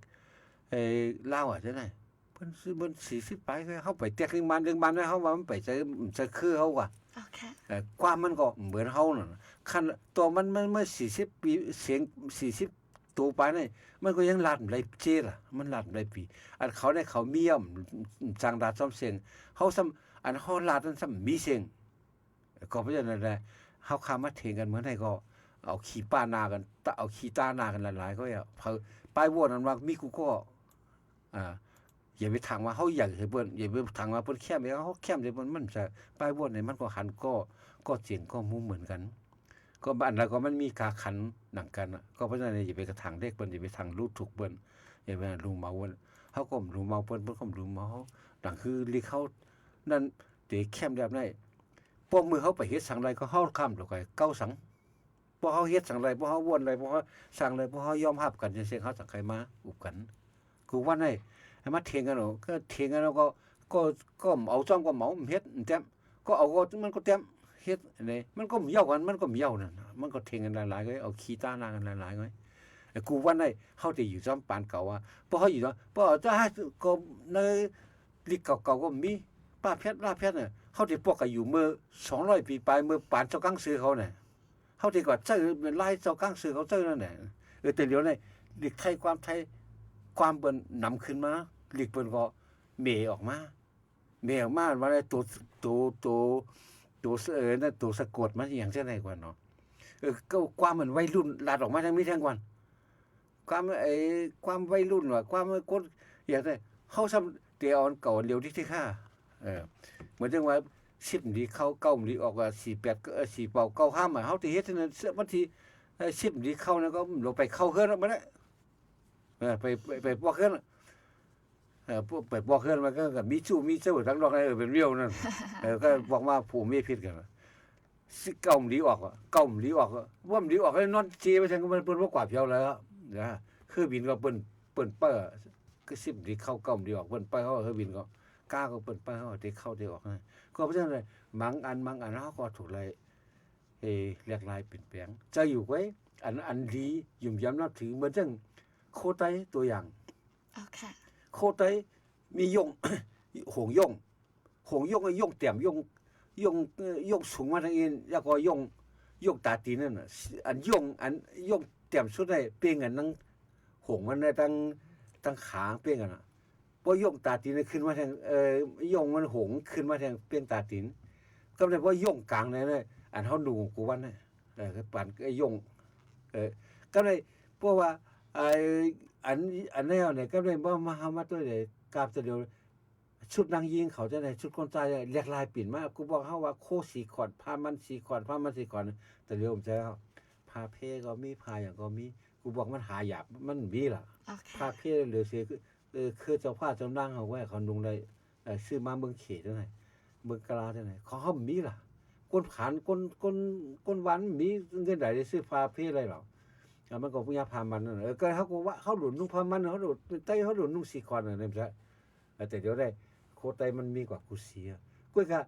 ลาวจังได๋เพิ่น40ปลายเฮาไปแตกเรื่องบ้านเฮาว่ามันไปจะคือเฮาว่า อ๋อค่ะ ความมันก็เหมือนเฮานั่นคันตัวมันเมื่อ40ปีเสียง40ตัวไปนี่มันก็ยังลัดหลายเจล่ะมันลัดหลายปีอันเขาได้เขาเมียมจังดาซ่อมเสียงเฮาซ้ำอันเฮาลัดนั้นซ้ำมีเสียงก็เพราะฉะนั้นแหละเฮาคามาเถียงกันเหมือนใดก็เอาขี้ป้าหน้ากันเอาขี้ตาหน้ากันหลายๆก็ป้ายโหวตนั้นว่ามีกูก็อย่าไปทางว่าเฮาอยากให้เพิ่นอย่าไปทางว่าเพิ่นแคมเฮาแคมได้เพิ่นมันจะป้ายโหวตนี่มันก็หันก็เจียงก็มุมเหมือนกันก็อันแล้วก็มันมีกาขันหนังกันก็เพราะฉะนั้นอย่าไปกระถางเด็กเปิ้นอย่าไปทางรูดถูกเปิ้นอย่าไปลุงเมาเปิ้นเฮาก็ลุงเมาเปิ้นก็ลุงเมาเฮาดังคือลิเขานั่นเตะแคมแบบนั้นพวกมือเฮาไปเฮ็ดสังไรก็เฮาค้ำแล้วก็เก้าสังพวกเฮาเฮ็ดสังไรพวกเฮาวนไรพวกเฮาสั่งไรพวกเฮายอมรับกันจังซี่เฮาสังใครมาอุบกันกูว่าให้มาเถียงกันก็เถียงกันแล้วก็เอาจ้องก็เหมาเฮ็ดแต้มก็เอาก็มันก็แต้มเฮ็ดนี่มันก็เหย่ากันมันก็เหย่านั่นมันก็เถียงกันหลายๆก็เอาขี้ตาหน้ากันหลายๆก็กูว่าได้เฮาได้อยู่ซ้ำปานเก่าว่าบ่เฮาอยู่บ่จะให้ก็ในลิกเก่าๆก็มีป้าเพชรน่ะเฮาได้พวกก็อยู่เมื่อ200ปีปลายเมื่อปานเจ้ากังซื้อเขาน่ะเฮาได้ก็เจอเป็นลายเจ้ากังซื้อเขาเจอนั่นแหละแต่เดี๋ยวนี้ลิกไทยความไทยความเปิ้นนำขึ้นมาลิกเปิ้นก็เมออกมาว่าได้ตัวนั่นตัวสะกดมันอย่างจังได๋กว่าเนาะก็ความเหมือนวัยรุ่นลาดออกมาทั้งนี้ทั้งวันความวัยรุ่นว่าความคนอย่างไรเฮาซ้ำเตียอนเก่าเร็วที่ค่าเหมือนจังว่า10ดีเข้า9ดีออกว่า48ก็4เป่า95มาเฮาที่เฮ็ดนั้นบางที10ดีเข้านั้นก็ลงไปเข้าเฮือนบ่ได้ไปบ่เฮือนพวกไปบอกเฮือนมันก็มีชู้มีเจ้าทั้งดอกเป็นเรียวนั่นก็บอกว่าผู้มีผิดกันสิเก่าดีออกว่ามันดีออกแล้วนอนเจไปทางมันเปิ้นบ่กว่าเพียวแล้วนะคือบินก็เปิ้นเป้อคือ10ดีเข้าเก่าดีออกเปิ้นเป้อเฮาคือบินก็กล้าก็เปิ้นเป้อเฮาที่เข้าที่ออกนะก็เพราะฉะนั้นบางอันเฮาก็ถูกเลยเรียกลายเปลี่ยนแปลงจะอยู่ไว้อันดียุ่มยำนับถือเหมือนจังโคไตตัวอย่างอ๋อค่ะโคไตมียง หงยงก็ยงเต็มยงสูงมาทางเอ็นแล้วก็ยงตาตีนั่นน่ะอันยงเต็มสุดได้เป้งกันทั้งหงมันได้ตั้งขาเป้งกันน่ะบ่ยงตาตีนขึ้นมาทางยงมันหงขึ้นมาทางเป้งตาตีนก็ได้ว่ายงกลางนั่นอันเฮาดูกูวันน่ะคือปานไอ้ยงก็ได้เพราะว่าอันแนวเนี่ยก็ได้บ่มาหามาตัวได้กราบตัวเดียวชุดนางยิงเขาจะได้ชุดคนตายเรียกลายปิ่นมากูบอกเฮาว่าโคสีขอดผ้ามันสีขอดแต่เดี๋ยวผมจะผ้าเพก็มีผ้าอย่างก็มีกูบอกมันหายากมันมีล่ะผ้าเพเหลือเสียคือเจ้าผ้าเจ้านางเฮาไว้เขานุงได้ซื้อมาเมืองเขตจังได๋เมืองกะลาจังได๋เขาเฮามีล่ะคนผานคนหวานมีเงินได้ซื้อผ้าเพอะไรหรอมันก็พยาพามันนั่นก็เขาก็ว่าเขาหลุนนุ่งพามันเขาหลุนใต้เขาหลุนนุ่งสีคอนนั่นแหละแต่เดี๋ยวได้โคไตมันมีกว่ากูเสียกุ้ยกะ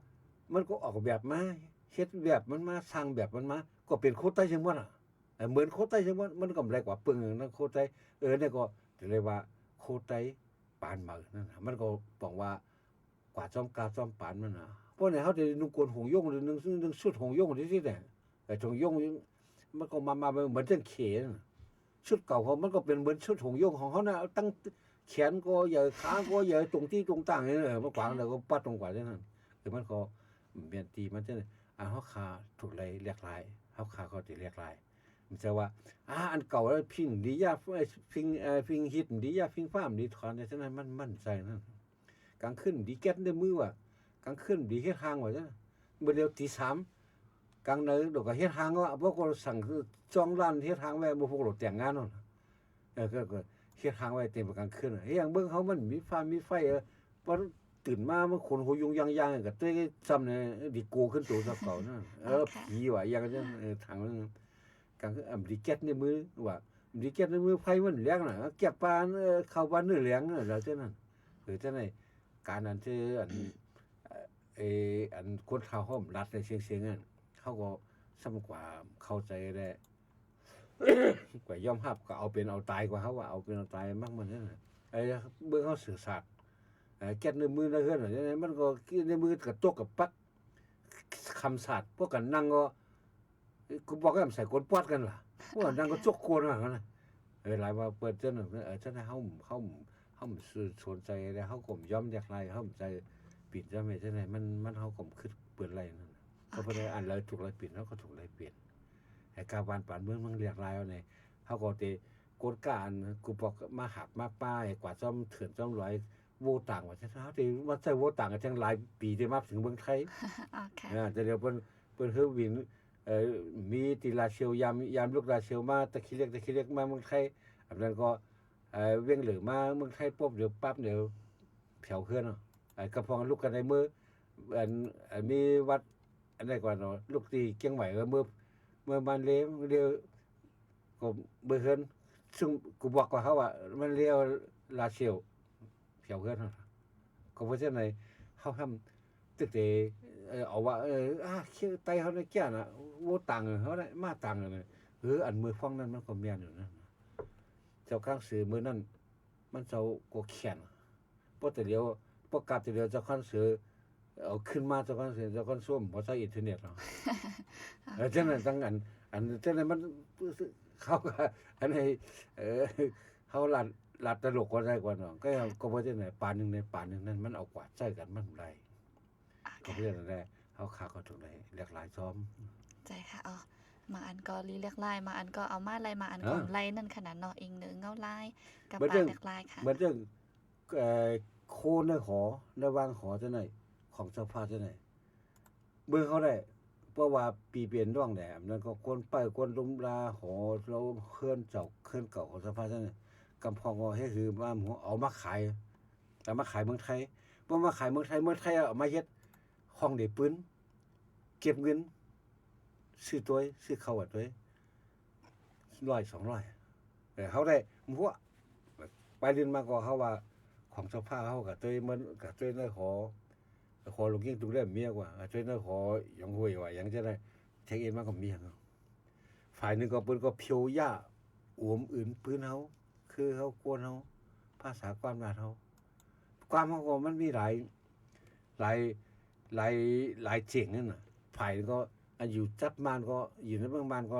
มันก็ออกแบบมาเฮ็ดแบบมันมาสร้างแบบมันมาก็เป็นโคไตจังว่าล่ะเหมือนโคไตจังว่ามันก็แรงกว่าปึ้งนั่นโคไตเนี่ยก็เรียกว่าโคไตปานมานั่นมันก็บอกว่ากว่าจอมกาจอมปานมันน่ะเพราะเนี่ยเขาจะนุ่งกวนหงยงหรือนึงชุดหงยงที่แต่หงยงมันก็มาเหมือนเรื่องเขนชุดเก่าเขามันก็เป็นเหมือนชุดหงยงของเขาน่ะตั้งแขนก็ใหญ่ขาก็ใหญ่ตรงที่ตรงต่างนี่เมื่อกว่าแล้วก็ปัดตรงกว่าจังนั้นมันก็เมียนตีมันจัง เฮาขาถูกเลยเรียกหลายเฮาขาก็สิเรียกหลายมันจะว่าอันเก่าแล้วพิงดียาพิงฮิตดียาพิงฟ้ามดีถอนฉะนั้นมันมั่นใจนั่นกลางคืนดีแก๊สในมือว่ากลางคืนดีเฮ็ดทางว่าจังมื้อเดียวตี3กลางเนดอกก็เฮ็ดทางว่าพวกเราสั่งคือจ้องร้านเฮ็ดทางไว้บ่พวกเราแต่งงานนั่นก็เฮ็ดทางไว้เต็มกลางคืนเฮ็ดหยังเบิ่งเขามันมีฟ้ามีไฟบ่ตื่นมามันคนหูยุงยางๆก็เต้ซ้ำเนี่ยดิโกขึ้นตัวซะเก่านั่นผีว่าอย่างนั้นทางนั้นกลางคือดีแก๊สในมือว่าดีแก๊สในมือไฟมันแรงน่ะเก็บปานเข้าบ้านเนื้อแรงแล้วจังนั้นจังได๋การนั้นที่อันคนเฒ่าเฮารัดในเสียงนั่นเขาก็ซ้ำกว่าเข้าใจได้ กว่ายอมรับก็เอาเป็นเอาตายกว่าเขาว่าเอาเป็นเอาตายมากมันนั่นน่ะเบิ่งเขาสื่อสารแก๊สในมือในเฮือนจังได๋มันก็ในมือก็ตกกับปักคำสาดพวกกันนั่งก็กูบอกให้มันใส่กลปอดกันล่ะพวกนั่งก็จกโกนว่างั้นน่ะหลายว่าเปิดจังนั้นจังได๋เฮาสนใจแล้วเฮาก็ยอมอยากไล่เฮาใจปิดจังได๋จังได๋มันเฮาก็คิดเปิดไล่นั่นก็บ่ได้อันเลยถูกไล่ปิดเฮาก็ถูกไล่เปลี่ยนไอ้การบ้านปานเมืองมันเรียกหลายเอานี่เฮาก็ติกฎการกูบอกมาหักมาป้ายกว่าซ่อมเถื่อนซ่อมร้อยโวต่างว่าจังเฮาติว่าใช้โวต่างกันจังหลายปีได้มาถึงเมืองไทย แต่เดี๋ยวเพิ่นคือวินมีติลาเชียวยามลูกลาเชียวมาตะคิเล็กมาเมืองไทยอันนั้นก็เวียงเหลือมาเมืองไทยปุ๊บเดี๋ยวปั๊บเดี๋ยวแผ่วเคลื่อนเนาะกระพองลูกกันในมือมีวัดอันใดก่อนเนาะลูกตีเกียงใหม่เมื่อมันเลี้ยวก็เบิ่เฮือนซึ่งกูบอกกับเขาว่ามันเลี้ยวลาเชียวแผ่วเคลื่อนเนาะก็เพราะฉะนั้นเฮาทำตึกเตเอาว่าคิวไตเขาได้แก่น่ะโวตังเขาได้มาตังน่ะอันมือฟ้องนั้นมันก็แม่นอยู่นั่นเจ้าข้างสื่อมื้อนั้นมันเจ้าก็แข็งบ่แต่เดียวบ่กลับแต่เดียวเจ้าข้างสื่อเอาขึ้นมาเจ้าข้างสื่อเจ้าข้างส้มบ่ใช้อินเทอร์เน็ตเนาะจังนั้นจังอันจังนั้นมันเขาก็อันนี้เขาลัดตลกก็ได้กว่าเนาะก็บ่จังได๋ปานนึงในปานนึงนั้นมันเอากว่าใช้กันมันได้ก็เรื่องนั้นแหละเฮาขาก็ถูกได้เรียกหลายซ้อมใจค่ะมาอันก็ลีเรียกลายมาอันก็เอามาลายมาอันของไล่นั่นขนาดเนาะเองเนึงเงาลายกับปากเรียกลายค่ะมันจังโคในหอในวางหอจังได๋ของเจ้าฟ้าจังได๋เบิ่งเขาได้เพราะว่าปีเปลี่ยนร่องแหลมนั้นก็คนไปคนลุมลาหอเราเคลื่อนเจ้าเคลื่อนเก่าของเจ้าฟ้าจังได๋กำพองก็ให้คือว่าเอามาขายเมืองไทยบ่มาขายเมืองไทยเอามาเฮ็ดห้องเด็กปืนเก็บเงินซื้อตัวซื้อข้าวตัว100-200เขาได้มัวไปเรียนมาก็เขาว่าของเจ้าผ้าเขาก็ตัวมันก็ตัวนั้นขอลูกยิงตุ้งได้เมียกว่าตัวนั้นขอหยังห้วยว่าหยังจะได้เทคเอ็นมาก็เมียฝ่ายนึงก็ปืนก็เพียวย่าอวมอื่นปืนเขาคือเขากวนเขาภาษาความว่าเขาความเขาก็มันมีหลายเจ๋งนั่นน่ะฝ่ายก็อันอยู่จับมานก็อยู่ในเมืองมานก็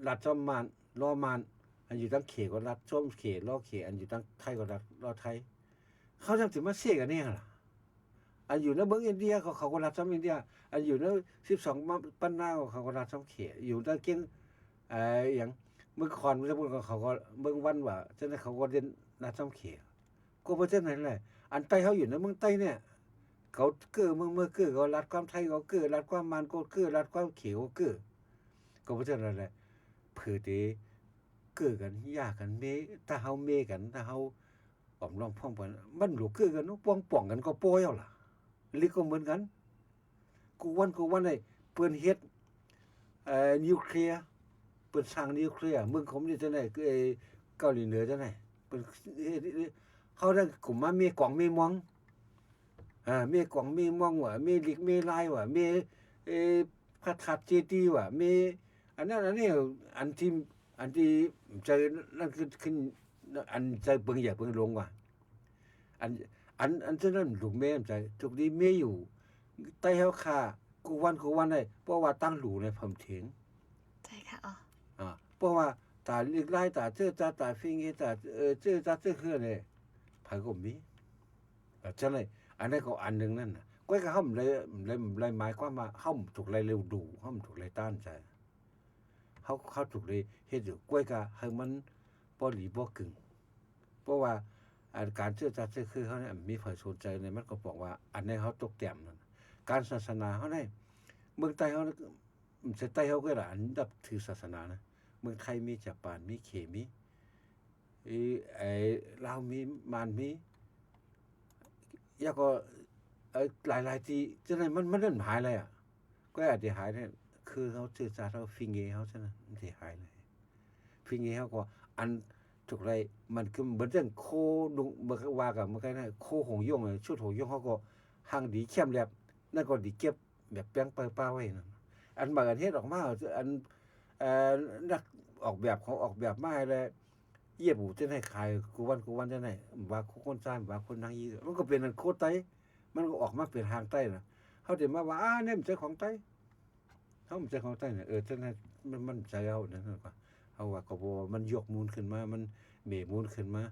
รัดซ่อมมานล้อมานอันอยู่ตั้งเขตก็รัดซ่อมเขตล้อเขตอันอยู่ตั้งไทยก็รัดล้อไทยเขาจำสิมาเสียกันเนี่ยล่ะอันอยู่ในเมืองอินเดียเขาก็รัดซ่อมอินเดียอันอยู่ใน12ปันนาเขาก็รัดซ่อมเขตอยู่ตั้งเก่งอย่างเมืองคอนเมืองสมุทรเขาก็เมืองวันว่าฉะนั้นเขาก็เรียนรัดซ่อมเขตก็เพราะฉะนั้นแหละอันใต้เขาอยู่ในเมืองใต้เนี่ยเขาเกือเมื่อเกือเขารัดความไทยเขาเกือรัดความมันก็เกือรัดความเขียวเกือก็เพราะฉะนั้นแหละเผื่อที่เกือกันยากกันเมถ้าเฮาเมกันถ้าเฮาออมรองพ่องกันมันหลูกเกือกันป้องกันก็โป้ยเอาล่ะลิก็เหมือนกันกูวันไอ้เปิ้นเฮ็ดนิวเคลียร์เปิ้นสร้างนิวเคลียร์เมืองผมนี่จังได๋คือเกาหลีเหนือจังได๋เปิ้นเขาได้กลุ่มมาเมกองเมมองเมกองเมมองว่าเมลิกเมลายว่าเมพระธาตุเจดีย์ว่าเมอันนั้นอันนี้อันที่ใจนั่นคือขึ้นอันใจเบิ่งอย่าเบิ่งลงว่าอันฉะนั้นลูกแม่ใจทุกนี้เมอยู่ใต้เฮาค่ากูวันได้เพราะว่าตั้งหลูในพำเถียงใช่ค่ะเพราะว่าตาลิกลายตาเจอตาฟิงตาเจอคือเนี่ยไผก็มีฉะนั้นอันนั้นก็อันนึงนั่นน่ะ ก้อยก็ห้ำเลยหมายความว่าห้ำถูกไรเร็วดูห้ำถูกไรต้านใจเขาถูกเลยเฮ็ดอยู่ก้อยก็ให้มันบ่หลีบ่กึ่งเพราะว่าการเชื่อจัดเชื่อคือเขาเนี่ยมีฝ่ายสนใจในมันก็บอกว่าอันนี้เขาตกแต้มนั่นการศาสนาเขาได้เมืองไทยเขาเสไทยเขาก็อันดับถือศาสนานะเมืองไทยมีญี่ปุ่นมีเขมีลาวมีมานมีแล้วก็หลายที่จังได๋มันเริ่มหายเลยก็อาจจะหายเนี่ยคือเขาสื่อสารเขาฟิงเกเขาซั่นน่ะมันสิหายเลยฟิงเกเขาก็อันถูกไรมันคือเหมือนเรื่องโคดุเมื่อว่ากับเมื่อกี้นะโคหงย่งชุดหงย่งเขาก็ห่างดีเข้มแลบนั่นก็ดีเก็บแบบแป้งป้าไว้นั่นอันบางอันเฮ็ดออกมาอันนักออกแบบเขาออกแบบมาให้แล้วเยียบหูจะให้ขายกูวันจะไหนว่าคนซ่านว่าคนนางยีมันก็เป็นอันโคไตมันก็ออกมาเป็นทางใต้น่ะเขาจะมาว่าเนี่ยมันใช่ของใต้เขามันใช่ของใต้เนี่ยจะให้มันใช่เอานั่นก็เอาว่าก็บ่มันยกมูลขึ้นมามันเมมูลขึ้นมา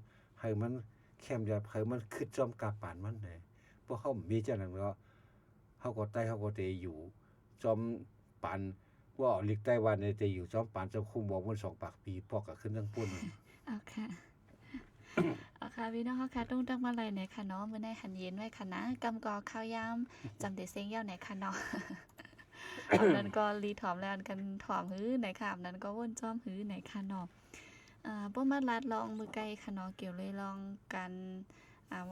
ให้มันแคมจะให้มันขึ้นจอมกาปานมันได้เพราะเขามีจังนั้นก็เขาก็ใต้เขาก็จะอยู่จอมปานว่าหลีกไต้หวันจะอยู่จอมปานจะคุมบ่มัน2 ปากปีพอก็ขึ้นทั้งปุ่น เอาค่ะเอาค่ะพี่น้องเขาค่ะต้องตั้งมาเลยไหนค่ะเนาะมื้อในหันเย็นไว้ค่ะนะกำกอข้าวยามจำได้เซ็งยาวไหนค่ะเนาะ อันนั้นก็รีถอมแล้วอันกันถอมหื้อไหนค่ะอันนั้นก็ว่นจ้อมหื้อไหนค่ะเนาะบ่มาลัดลองมือไกลค่ะเนาะเกี่ยวเลยลองกัน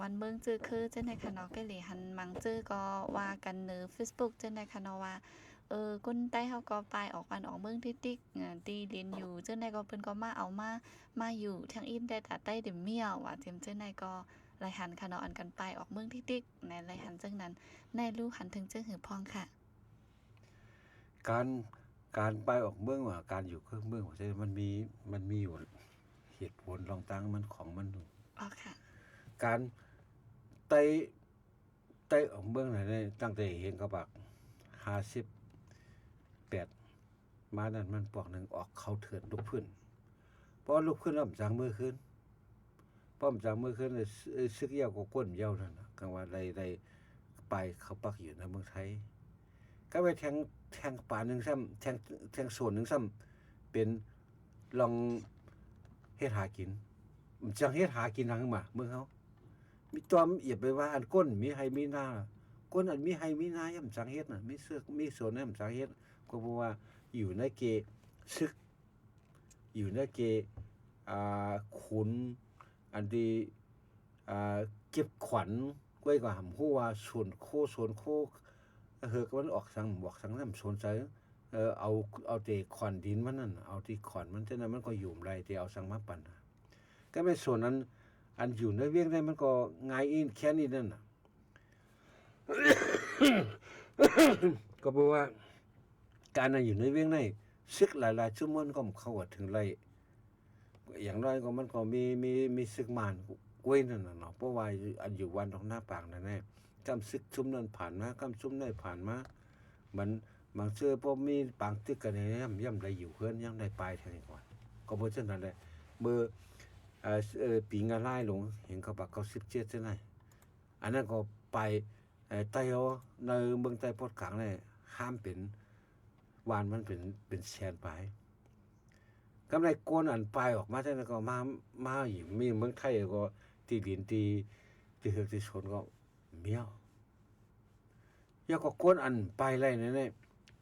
วันเมืองจื้อคือจังได๋ค่ะเนาะใกล้เหลหันมังจื้อก็ว่ากันใน Facebook จังได๋ค่ะเนาะว่าคนใต้เฮาก็ไปออกบ้านออกเมืองติ๊กๆตีเรียนอยู่จังได๋ก็เพิ่นก็มาเอามาอยู่ทางอินได้ตาใต้เดมเมียวว่าเต็มจังได๋ก็ไหลหันค่ะเนาะอันกันไปออกเมืองติ๊กๆในไหลหันจังนั้นในรู้หันถึงจังหือพองค่ะการไปออกเมืองว่าการอยู่เครื่องเมืองว่ามันมีอยู่เหตุผลรองตั้งมันของมันอยู่อ๋อค่ะการไต่ออกเมืองไหนเนี่ยตั้งแต่เห็นกระบัก58มานั่นมันปอกหนึ่งออกเข้าเถื่อนลุกขึ้นเพราะลุกขึ้นแล้วมันจางมือขึ้นป้อมจางมือขึ้นเลยซึกเหี่ยวก็ก้นเหี่ยวนั่นน่ะกลางว่าได้ไปเขาปักอยู่ในเมืองไทยก็ไปแทงป่านึงซ้ำแทงส่วนนึงซ้ำเป็นลองเฮ็ดหากินจังเฮ็ดหากินทางมาเมืองเฮามีตัวเอียบไปว่าอันก้นมีให้มีหน้าก้นอันมีให้มีหน้ายำจังเฮ็ดน่ะมีเสือกมีส่วนนำจังเฮ็ดก็เพราะว่าอยู่ในเกซึกอยู่ในเกขุนอันที่เก็บขวัญไว้ก็หำฮู้ว่าส่วนโคก็มันออกสังบอกสังนำสนใจเอาแต่ขอนดินมันนั่นเอาที่ขอนมันฉะนั้นมันก็อยู่ไรแต่เอาสังมาปั่นก็ไม่ส่วนนั้นอันอยู่ในเวียงได้มันก็ง่ายอีแค่นี้นั่นน่ะ ก็เพราะว่าการนั้นอยู่ในเวียงได้ซึกหลายๆชั่วโมงก็เข้าถึงไรอย่างน้อยก็มันก็มีซึกมานกล้วยนั่นน่ะเนาะเพราะว่าอันอยู่วันตรงหน้าปากนั่นแน่กำซึกชุมนั้นผ่านมากำชุมได้ผ่านมามันบางเชื่อพอมีปางตึกกันเนี่ยย่ำได้อยู่เพื่อนย่ำได้ไปแทนก่อนก็เพราะฉะนั้นแหละเมื่อปีงานไล่ลงเห็นเขาบอกเขา17ใช่ไหมอันนั้นก็ไปใต้เขาในเมืองใต้พอดกลางเนี่ยห้ามเป็นวานมันเป็นแสนไปกำไรโกนอันปลายออกมาใช่ไหมก็มาอยู่มีเมืองไทยก็ตีดินตีเหือกตีชนก็เมี้ยวแล้วก็โกนอันปลายไรเนี่ย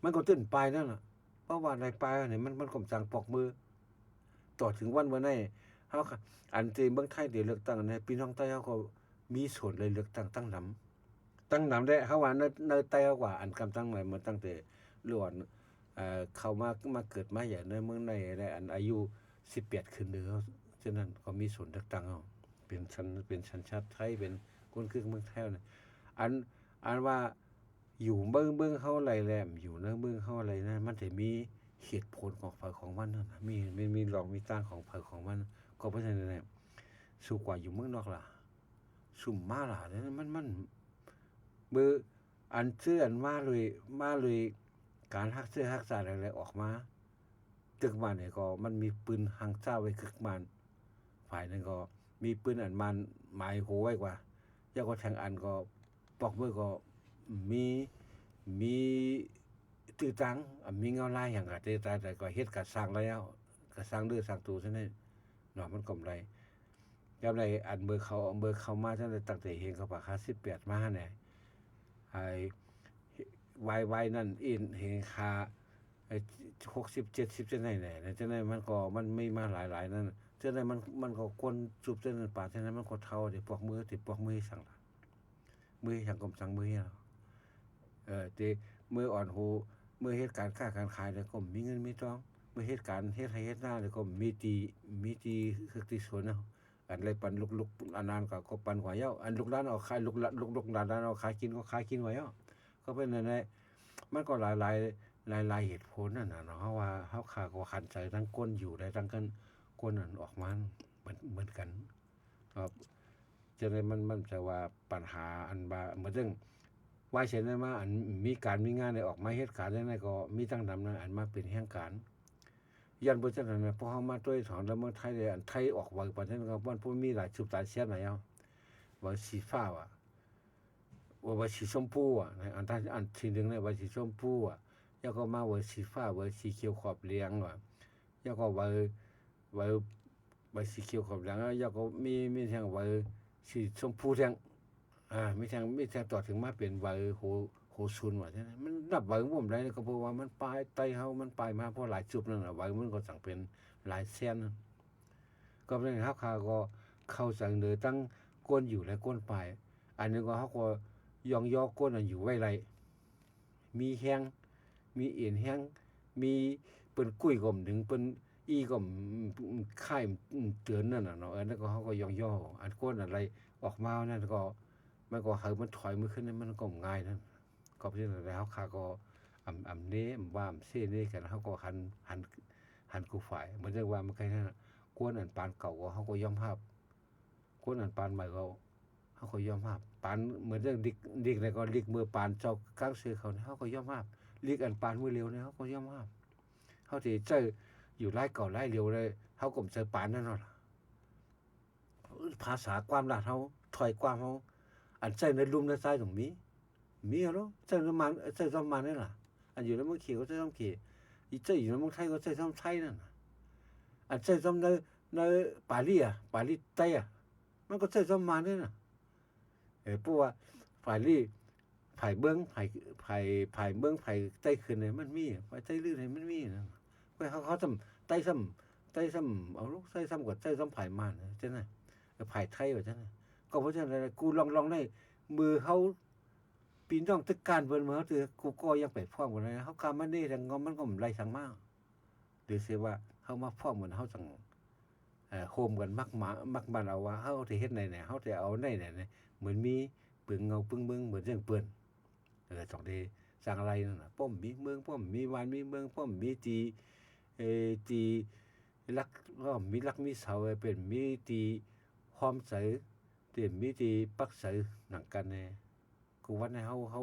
มันก็ตื่นปลายนั่นแหละเพราะว่าในปลายเนี่ยมันกลมจังปอกมือต่อถึงวันเมื่อไหร่เขาอันที่เมืองไทยเดี๋ยวเลือกตั้งเนี่ยพี่น้องใต้เขาก็มีส่วนเลยเลือกตั้งนำได้เขาว่าในใต้เขาว่าอันกำตั้งใหม่มาตั้งแต่ล้วนเขามาเกิดมาอย่างในเมืองในได้อันอายุ18ขึ้นเด้อฉะนั้นก็มีส่วนเลือกตั้งเอาเป็นสัญชาติไทยเป็นคนคือเมืองไทยน่ะอันว่าอยู่เมืองเฮาไรแลมอยู่ในเมืองเฮาอะไรนะมันจะมีเหตุผลของฝ่ายของมันนั่นน่ะมีหลอกมีตั้งของฝ่ายของมันก็เพราะฉะนั้นเนี่ยสู้กว่าอยู่เมืองนอกล่ะสุ่มมาล่ะเนี่ยมันมืออันเชื่ออันมาเลยการฮักเสื้อฮักษาอะไรออกมาตึกมาเนี่ยก็มันมีปืนหังเจ้าไว้คึกมันฝ่ายนึงก็มีปืนอันมันหมายโหไว้กว่าแล้วก็แทงอันก็ปอกมือก็ มีมีตื้อตังมีเงาลายหยังก็แต่ก็เฮ็ดก็สร้างแล้วก็สร้างเด้อสร้างตูซั่นนี่เนาะมันก็ไรยามใดอันเบอร์เขามาซั่นตั้งแต่เห็นเขาปากคา18มาแน่ไอ้วายนั่นอินเห็นคาไอ้60 70จังได๋แหน่จังได๋มันไม่มาหลายๆนั่นจังได๋มันก็คนจุบจังนั้นปาจังนั้นมันก็เท่าดิปอกมือสั่งล่ะมือสั่งกรมสั่งมือเนาะติมืออ่อนหูมือเฮ็ดการค้าการขายแล้วก็มีเงินมีทองมือเฮ็ดการเฮ็ดให้เฮ็ดนาแล้วก็มีตีคือที่สวนเนาะอันไรปันลุกๆอันนั้นก็ปันกว่าเย้าอันลูกหลานเอาขายลูกหลานเอาขายกินก็ขายกินไว้เนาะก็เป็นนั่นแหละมันก็หลายเหตุผลนั่นน่ะเนาะว่าเฮาขาก็ขันใจทั้งก้นอยู่ได้ทั้งกันก้นนั่นออกมาเหมือนกันครับฉะนั้นมันจะว่าปัญหาอันว่าเหมือนเรื่องว่าเช่นนั้นมาอันมีการมีงานได้ออกมาเฮ็ดการได้ก็มีตั้งนำนั้นอันมาเป็นแห่งการยันบ่จังนั้นพอเฮามาด้วยถอนแล้วเมืองไทยได้อันไทยออกไว้ปานนั้นก็มันบ่มีหลายสุบตาเสียหลายเอาว่าสีฟ้าว่ะว่าสีชมพูอ่ะอันที่นึงเนี่ยว่าสีชมพูอ่ะแล้วก็มาว่าสีฟ้าว่าสีเขียวขอบเหลืองว่ะแล้วก็ว่าสีเขียวขอบเหลืองแล้วก็มีทางว่าสีชมพูแทงมีทางต่อถึงมาเป็นว่าโหซุนว่าจังนั้นมันนับว่าผมได้ก็เพราะว่ามันปลายไตเฮามันปลายมาเพราะหลายจุบนั่นน่ะว่ามันก็สั่งเป็นหลายแสนก็เป็นเฮาคาก็เข้าสังเนือตั้งก้นอยู่และก้นปลายอันนึงก็เฮาก็ยองย่อก้นอยู่ไว้ไรมีแห้งมีเอ็นแห้งมีเปิ้นกุ้ยก็ถึงเปิ้นอีก็ค่ายเตือนนั่นน่ะเนาะอันนั้นก็เฮาก็ยองย่ออันก้นอะไรออกมานั่นก็มันก็มันถอยมือขึ้นมันก็ง่ายนั่นก็เพราะฉะนั้นแล้วเฮาก็อำนี้ว่าเซ่นี่กันเฮาก็หันกูฝ่ายเหมือนจังว่ามันใครนั่นก้นอันปานเก่าก็เฮาก็ยอมรับก้นอันปานใหม่ก็เฮาก็ยอมรับปานเหมือนเรื่องดิกแล้วก็ดิกมือปานเจ้ากลางซื้อเขาเฮาก็ยอมรับดิกอันปานมือเร็วเนี่ยเฮาก็ยอมรับเฮาสิเจออยู่หลายเก่าหลายเร็วเลยเฮาก็เจอปานนั่นเนาะภาษาความลาดเฮาถอยความเฮาอันใจในลุ่มในใต้ตรงมีเนาะใจน้ำมันนี่ล่ะอันอยู่ในเมืองเขียวก็ใจน้ำเขียวอีใจอยู่ในเมืองไทยก็ใจน้ำไทยนั่นอันใจน้ำในปารีใต้มันก็ใจน้ำมันนี่น่ะเพราะว่าปารีไผ่เบื้องไผ่เบื้องไผ่ใต้ขึ้นเนี่ยมันมีไผ่ใต้ลื่นเนี่ยมันมีนะเพราะเขาทำใต้ซ้ำเอาลูกใต้ซ้ำกว่าใต้ซ้ำไผ่มันใช่ไหมไผ่ไทยว่าใช่ไหมก็เพราะฉะนั้นกูลองได้มือเขาปีน้องตึกการเบิ่นมาเตือกูก็ยังไปฟ้องบ่ได้เฮาคามันนี่ทางงอมันก็ไล่สังมาหรือสิว่าเฮามาฟ้องเหมือนเฮาจังโฮมกันมักบ้านเอาว่าเฮาสิเฮ็ดไหนเฮาสิเอาไหนเหมือนมีปึงเงาปึงเบิ่งเหมือนจังเปิ้นสองทีสร้างอะไรนั่นน่ะป้อมมีเมืองป้อมมีวานมีเมืองป้อมมีตีลักก็มีลักมีเสาเป็นมีตีหอมใสเต็มมีตีปักใสหนังกันแน่กูว่าในเฮา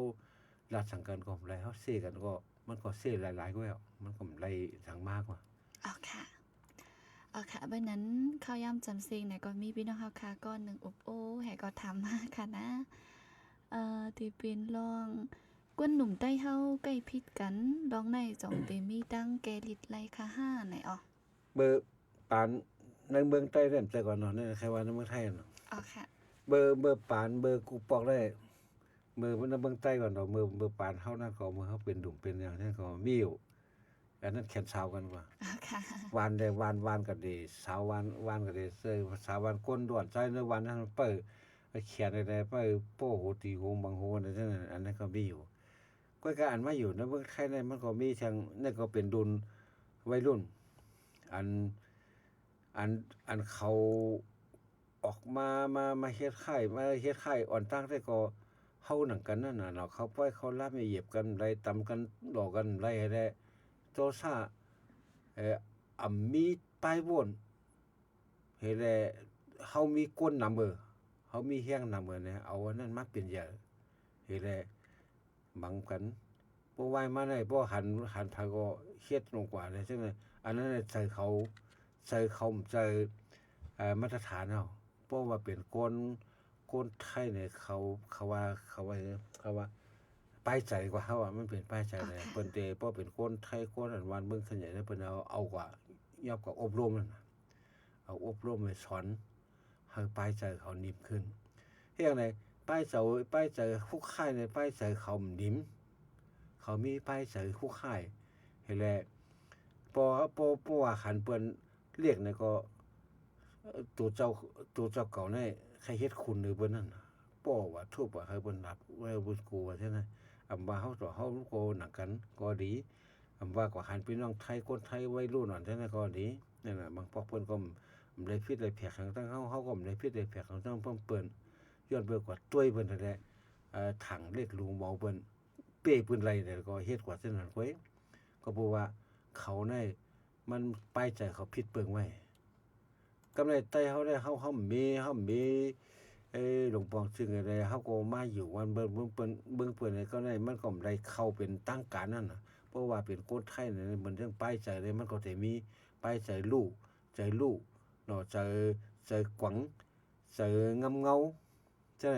ลาดสังกันก็ไรเฮาเซกันก็มันก็เซหลายๆก็แล้วมันก็ไรสังมากกว่าอ๋อค่ะเบิ่นนั้นข้าวย่ำจำซิงเนี่ยก็มีพี่น้องเฮาค่ะก้อนหนึ่งอบโอ้แห่ก็ทำมาค่ะนะที่เป็นลองกวนหนุ่มใต้เฮาใกล้พิษกันลองในจ่องเตมีตั้งแกลิดไลค่ะ5ไหนอ๋อเบอร์ปานในเมืองใต้เริ่มแต่ก่อนเนาะในใครว่าในเมืองไทยเนาะอ๋อค่ะเบอร์ปานเบอร์กูปอกได้เมื่อมันเมืองใต้ก่อนเนาะเมื่อปานเฮานั่นก็เมื่อเฮาเป็นดุ่มเป็นอย่างนั้นก็มีอยู่อันนั้นแขนสาวกันว่าค่ะวานได้วานก็ดีสาววานก็ดีเซยสาววานก้นด้วนใจในวันนั้นเปิ้แขนได้ไปโป้โหตีโหงบางโหนั่นอันนั้นก็มีอยู่ก็อันมาอยู่ในเมืองไทยนี่มันก็มีทางนั่นก็เป็นดุลวัยรุ่นอันเขาออกมาเฮ็ดค่ายอ่อนตั้งได้ก็เฮาหนังกันนั่นน่ะเนาะเขาปล่อยเขาลาบเหยียบกันไล่ตำกันหลอกกันไล่ให้ได้โตซ่ามีปลายวนเฮ็ดได้เฮามีก้นนำเบอเฮามีแห้งนำเบอเนี่ยเอาอันนั้นมาเป็นใหญ่เฮ็ดได้บังกันบ่ไหวมาได้บ่หันพาก็เฮ็ดลงกว่าเลยใช่มั้ยอันนั้นใส่เขามาตรฐานเฮาเพราะว่าเป็นคนไทยเนี่ยเขาว่า ป้ายใจกว่าเฮาอ่ะมันเป็นป้ายใจเลยเพิ่นเตเพราะเป็นคนไทยคนอันวันเบิ่งส่วนใหญ่เพิ่นเอากว่ายอบกับอบรมนั่นน่ะเอาอบรมไปสอนให้ป้ายใจเขานิ่มขึ้นเฮ็ดจังได๋ป้ายใจคู่ค่ายในป้ายใจเขานิ่มเขามีป้ายใจคู่ค่ายให้แลพอว่าคันเปิ้นเรียกนี่ก็ตัวเจ้าเก่านี่ใครเฮ็ดคุณหรือเบิ่นนั่นป้อว่าทุบว่าให้เพิ่นรับไว้บ่กูว่าซั่นน่ะอำว่าเฮาต่อเฮาก็หนักกันก็ดีอำว่าก็หันพี่น้องไทยคนไทยวัยรุ่นนั่นซั่นน่ะก็ดีนั่นน่ะบางพวกเพิ่นก็ได้ผิดได้แผกทั้งเฮาก็ได้ผิดได้แผกทั้งเพิ่นย้อนเบิ่งกว่าตุ้ยเพิ่นนั่นแหละถังเล็กลุงเมาเพิ่นเป้เพิ่นไรเนี่ยก็เฮ็ดกว่าซั่นนั่นก้อยก็เพราะว่าเขาได้มันป้ายใจเขาผิดเปิงไว้กำไรไตเฮาได้เฮามีหลวงปองซึ่งอะไรเฮาก็มาอยู่วันเบิ่งเปิ้นก็ได้มันก็ได้เข้าเป็นตั้งการนั่นน่ะเพราะว่าเป็นคนไทยนี่มันเรื่องป้ายใจเลยมันก็สิมีป้ายใจลูกเนาะใจกวังใจงำเงาใช่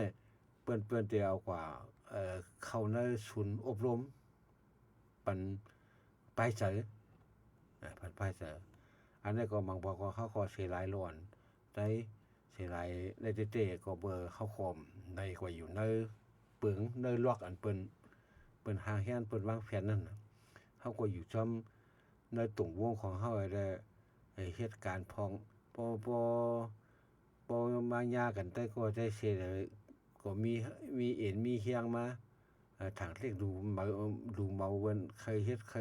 เปิ้นสิเอากว่าเข้าในศูนย์อบรมปันป้ายใจปันป้ายใจอันนี้ก็บางบอกว่าเขาก็เสียหลายล้วนได้เสียหลายในเต้ๆก็เบอร์เขาคอมในกว่าอยู่ในเปิงในลอกอันเปิ้นหาแฮนเปิ้นวางแผนนั่นน่ะเฮาก็อยู่จอมในตรงวงของเฮาได้เฮ็ดการพองบ่มายากันแต่ก็ได้เสียก็มีเอ็นมีเฮียงมาทางเรียกดูเมาเวินใครเฮ็ดใคร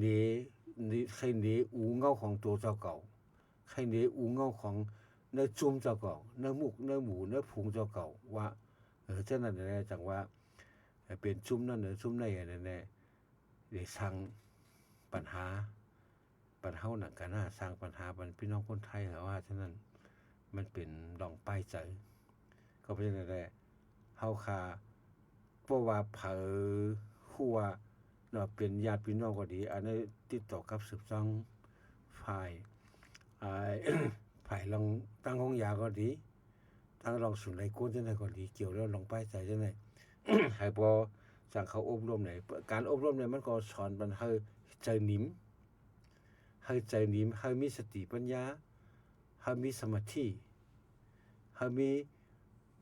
หนีอูเงาของตัวเจ้าเก่าใครหนีอูเงาของเนื้อจุ่มเจ้าเก่าเนื้อหมูเนื้อผงเจ้าเก่าว่าฉะนั้นแหละจังว่าเป็นจุ่มนั่นจุ่มในนั่นแหละได้สร้างปัญหาเฮานั่นกันสร้างปัญหาพี่น้องคนไทยว่าฉะนั้นมันเป็นดองป้ายใจก็เป็นนั่นแหละเฮาคาเพราะว่าเผอฮู้ว่าเนาะเป็นญาติพี่น้องก็ดีอันนี้ติดต่อกับสืบสวนฝ่ายฝ่ายลองตั้งห้องยาก็ดีตั้งรองศูนย์ไหนก้นจังได๋ก็ดีเกี่ยวแล้วลองป้ายใจจังได๋ ให้พอสั่งเขาอบรมไหนการอบรมเนี่ยมันก็สอนมันให้ใจนิ่มให้มีสติปัญญาให้มีสมาธิให้มี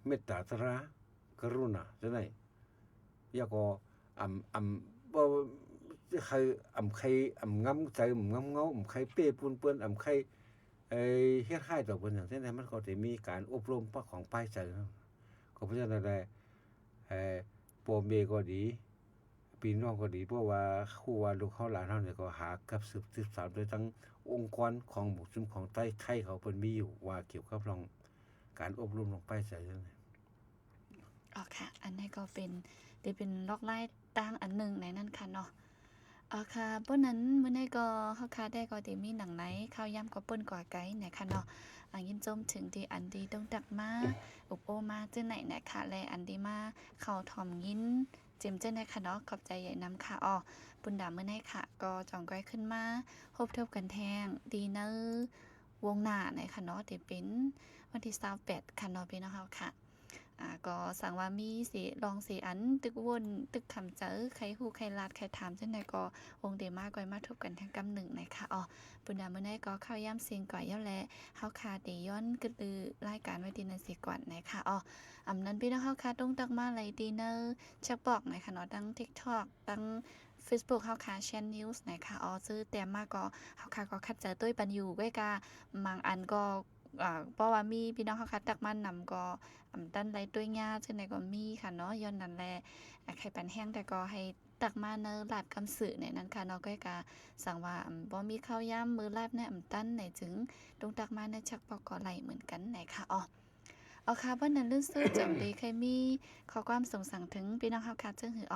เมตตากรุณาจังได๋อย่าก็บ่ใครงำใจงำเงาใครเป้ปุนเปิ้นใครเฮ็ดให้ต่อเพิ่นจังซี่มันก็สิมีการอบรมของป้ายใจก็เพราะฉะนั้นแหละพ่อแม่ก็ดีพี่น้องก็ดีเพราะว่าครูว่าลูกเฮาหลานเฮาเนี่ยก็หากับสืบสานโดยทั้งองค์กรของหมู่ชุมของไทยเขาเพิ่นมีอยู่ว่าเกี่ยวกับเรื่องการอบรมลงป้ายใจจังได๋อ๋อค่ะอันนี้ก็เป็นลอกไล่ตั้งอันหนึ่งในนั้นค่ะเนาะอ๋อค่ะเปิ้นนั้นมื้อนี้ก็เฮาค่ะได้ก็ได้มีหนังไหนข้าวยำก็เปิ้นก่อไกเนี่ยค่ะเนาะยินชมถึงที่อันดีต้องตักมาอุปโอมาจังไหนนะคะและอันดีมาเข้าถ่อมยินเจิมจังได๋ค่ะเนาะขอบใจใหญ่นำค่ะอ้อปุ้นดามื้อนี้ค่ะก็จองก้อยขึ้นมาพบทบกันแทงดีเนอวงหน้าในค่ะเนาะที่เป็นวันที่28ค่ะเนาะพี่น้องเฮาค่ะก็สั่งว่ามีสิลองสิอันตึกวนตึกคำเจอใครฮู้ใครลาดใครถามจังได๋ก็องค์เดมาก้อยมาทบกันทั้งกำหนึ่งนะคะอ๋อปุณดามื้อนี้ก็เข้าย่ำซิงก่อยแล้วแลเฮาคาเดย้อนกึดลือรายการไว้ดีนั่นสิก่อนนะคะอ๋อนั้นพี่น้องเฮาคาต้องตักมาไลดีเนอร์ชักบอกนะคะเนาะทั้ง TikTok ทั้ง Facebook เฮาคาแชนนิวส์นะคะอ๋อซื้อแต้มมาก็เฮาคาก็คัดเจอตุ้ยปันอยู่ไว้กะบางอันก็เพราะว่ามีพี่น้องเขาคัดตักมันนำก็ดันไรด้วยญาติจังได๋ก็มีค่ะเนาะย้อนนั่นแหละไข่ปันแห้งแต่ก็ให้ตักมาเนอลาบกำสือในนั้นค่ะเนาะก็ก็สั่งว่าบ่มีข้าวยำมื้อลาบเนี่ยตันไหนถึงต้องตักมาในชักปอกก็ไหลเหมือนกันไหนค่ะอ๋อค่ะบ่นั้นลื่นซื่อจังดีใครมีข้อความสงสัยถึงพี่น้องเฮาค่ะจังหือ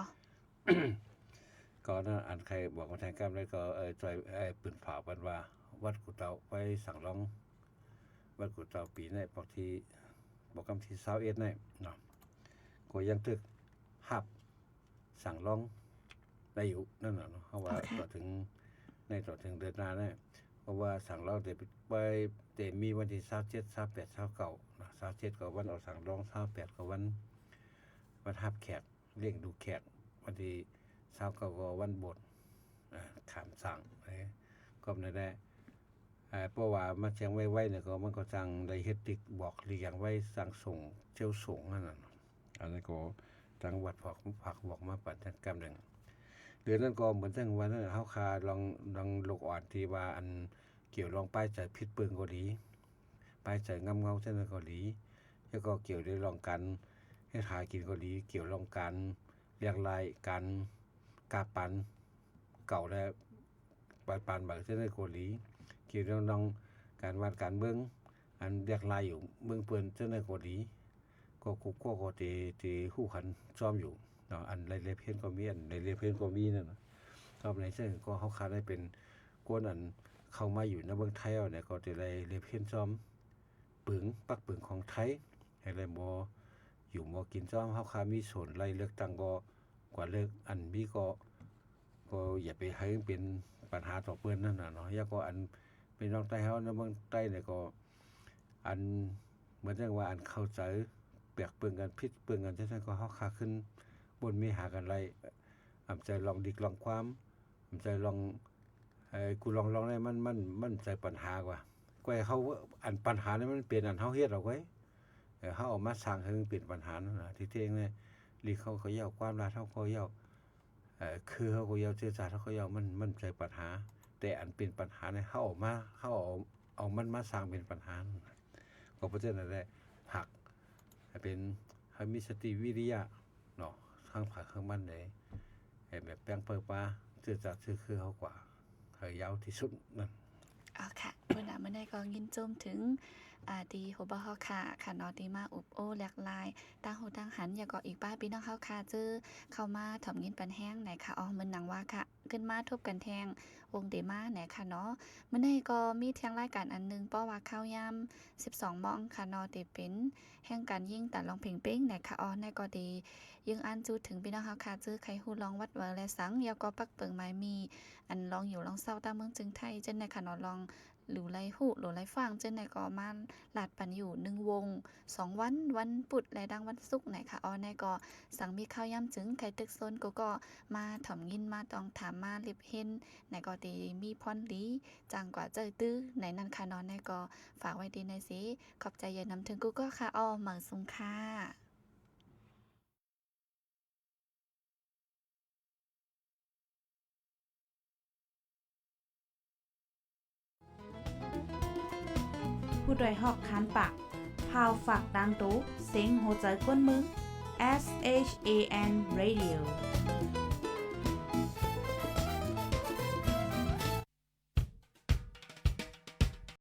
ก็นั่นอันใครบอกว่าแทนกรรมแล้วก็จอยปืนเผากันว่าวัดกุเตาไปสั่งร้องวัดกุเตาปีในบอกที่บอกกำที่21นี่เนาะก็ยังตึกหับสั่งร้องได้อยู่นั่นน่ะเนาะเพราะว่าต่อถึงเดือนหน้าแน่เพราะว่าสั่งร้องแต่มีวันที่27 28 29เนาะ27ก็วันออกสั่งร้อง28ก็วันหับแขก เลี้ยงดูแขกวันที่29ก็วันบดขามสั่งก็ได้เพราะว่ามันแจ้งไว้เนี่ยก็มันก็จังได้เฮ็ดติกบอกเรียงไว้สั่งส่งเจ้าส่งนั่นน่ะอันนั้นก็จังหวัดผักบอกมาปัจจัดกรรมนึงเดือนนั้นก็เหมือนจังวันนั้นเฮาคาลองโลกอ่อนที่ว่าอันเกี่ยวลองป้ายใจพิษปืนก็ดีป้ายใจงำเงาเช่นนั้นก็ดีแล้วก็เกี่ยวได้ลองกันให้ทากินก็ดีเกี่ยวลองกันเรียกลายกันกาปันเก่าและปานบักเช่นนั้นก็ดีเกี่ยวน้องการวาดการเบิ่งอันเรียกลายอยู่เมืองเปิ้นเช่นนั้นก็ดีก็กุกก็ที่ฮู้คันซ้อมอยู่เนาะอันไรเพิ่นก็มีอันไรเพิ่นก็มีนั่นน่ะรอบไหนซึ่งก็เฮาคาได้เป็นกวนอันเข้ามาอยู่ในเมืองไทยเนี่ยก็ได้ไรเพิ่นซ้อมปึงปักปึงของไทยให้ไรบ่อยู่บ่กินซ้อมเฮาคามีส่วนไรเลือกตั้งก็กว่าเลือกอันมีก็อย่าไปให้เป็นปัญหาต่อเปิ้นนั่นน่ะเนาะอย่าก็อันเป็นน้องใต้เฮาในเมืองใต้เนี่ยก็อันเหมือนจังว่าอันเข้าใจแปลกเปิงกันพิษเปิงกันจังซั่นก็เฮาคาขึ้นบนมีหากันไรอำใจลองดิกลองความอำใจลองกูลองได้มันใจปัญหากว่าก้อยเฮาอันปัญหานี่มันเป็นอันเฮาเฮ็ดเอาไว้เฮาเอามาสร้างให้มันเป็นปัญหานั่นน่ะที่แท้งเนี่ยลีเขาเยาความรักเฮาก็เยาคือเขาก็เยาเจรจาเขาก็เยามันใจปัญหาแต่อันเป็นปัญหาเนี่ยเฮาเอามันมาสร้างเป็นปัญหาก็เพราะฉะนั้นแหละผักเป็นให้มีสติวิริยะเนาะข้างผักข้างมันได้แบบแป้งเปิดปลาเจรจาคือเขากว่าให้ยาวที่สุดนั่นอ๋อค่ะเพิ่นน่ะมื้อนี้ก็ยินชมถึงที่ฮู้บ่ฮอค่ะค่ะเนาะที่มาอุบโอ้หลากหลายต่างหูต่างหันอย่าก็อีกป้าพี่น้องเฮาค่ะจื้อเข้ามาถ่อมยินปันแห้งไหนค่ะอ๋อมื้อหนังว่าค่ะขึ้นมาทบกันแทงวงเดมาไหนค่ะเนาะมื้อนี้ก็มีเที่ยงรายการอันนึงเพราะว่าข้าวยาม12 มองค่ะเนาะที่เป็นแห่งการยิงตัดลองเพ่งเป้งไหนค่ะอ๋อในก็ดียังอันจูถึงพี่น้องเฮาค่ะจื้อใครฮู้ลองวัดเวอและสังอย่าก็ปักเปิงไม้มีอันลองอยู่ลองเศร้าตามเมืองจึงไทยจังไหนค่ะเนาะลองหลู่ไรหูหลู่ไรฟังจังไหนก็มาลาดปันอยู่1วง2วันปุดและดังวันศุกร์ไหนค่ะอ๋อในก็สั่งมีข้าวย่ำจึงไข่ตึกซนก็มาถ่อมยินมาต้องถามมาลิบเห็นไหนก็ดีมีพรดีจังกว่าเจอตื้อไหนนั่นค่ะนอนในก็ฝากไว้ดีในสิขอบใจอย่านำถึงกูก็ค่ะอ๋อเหมือนซุงค่ะผู้ดยหอกคานปากพาวฝากดังตู้เซ็งโหใจก้นมึง SHAN Radio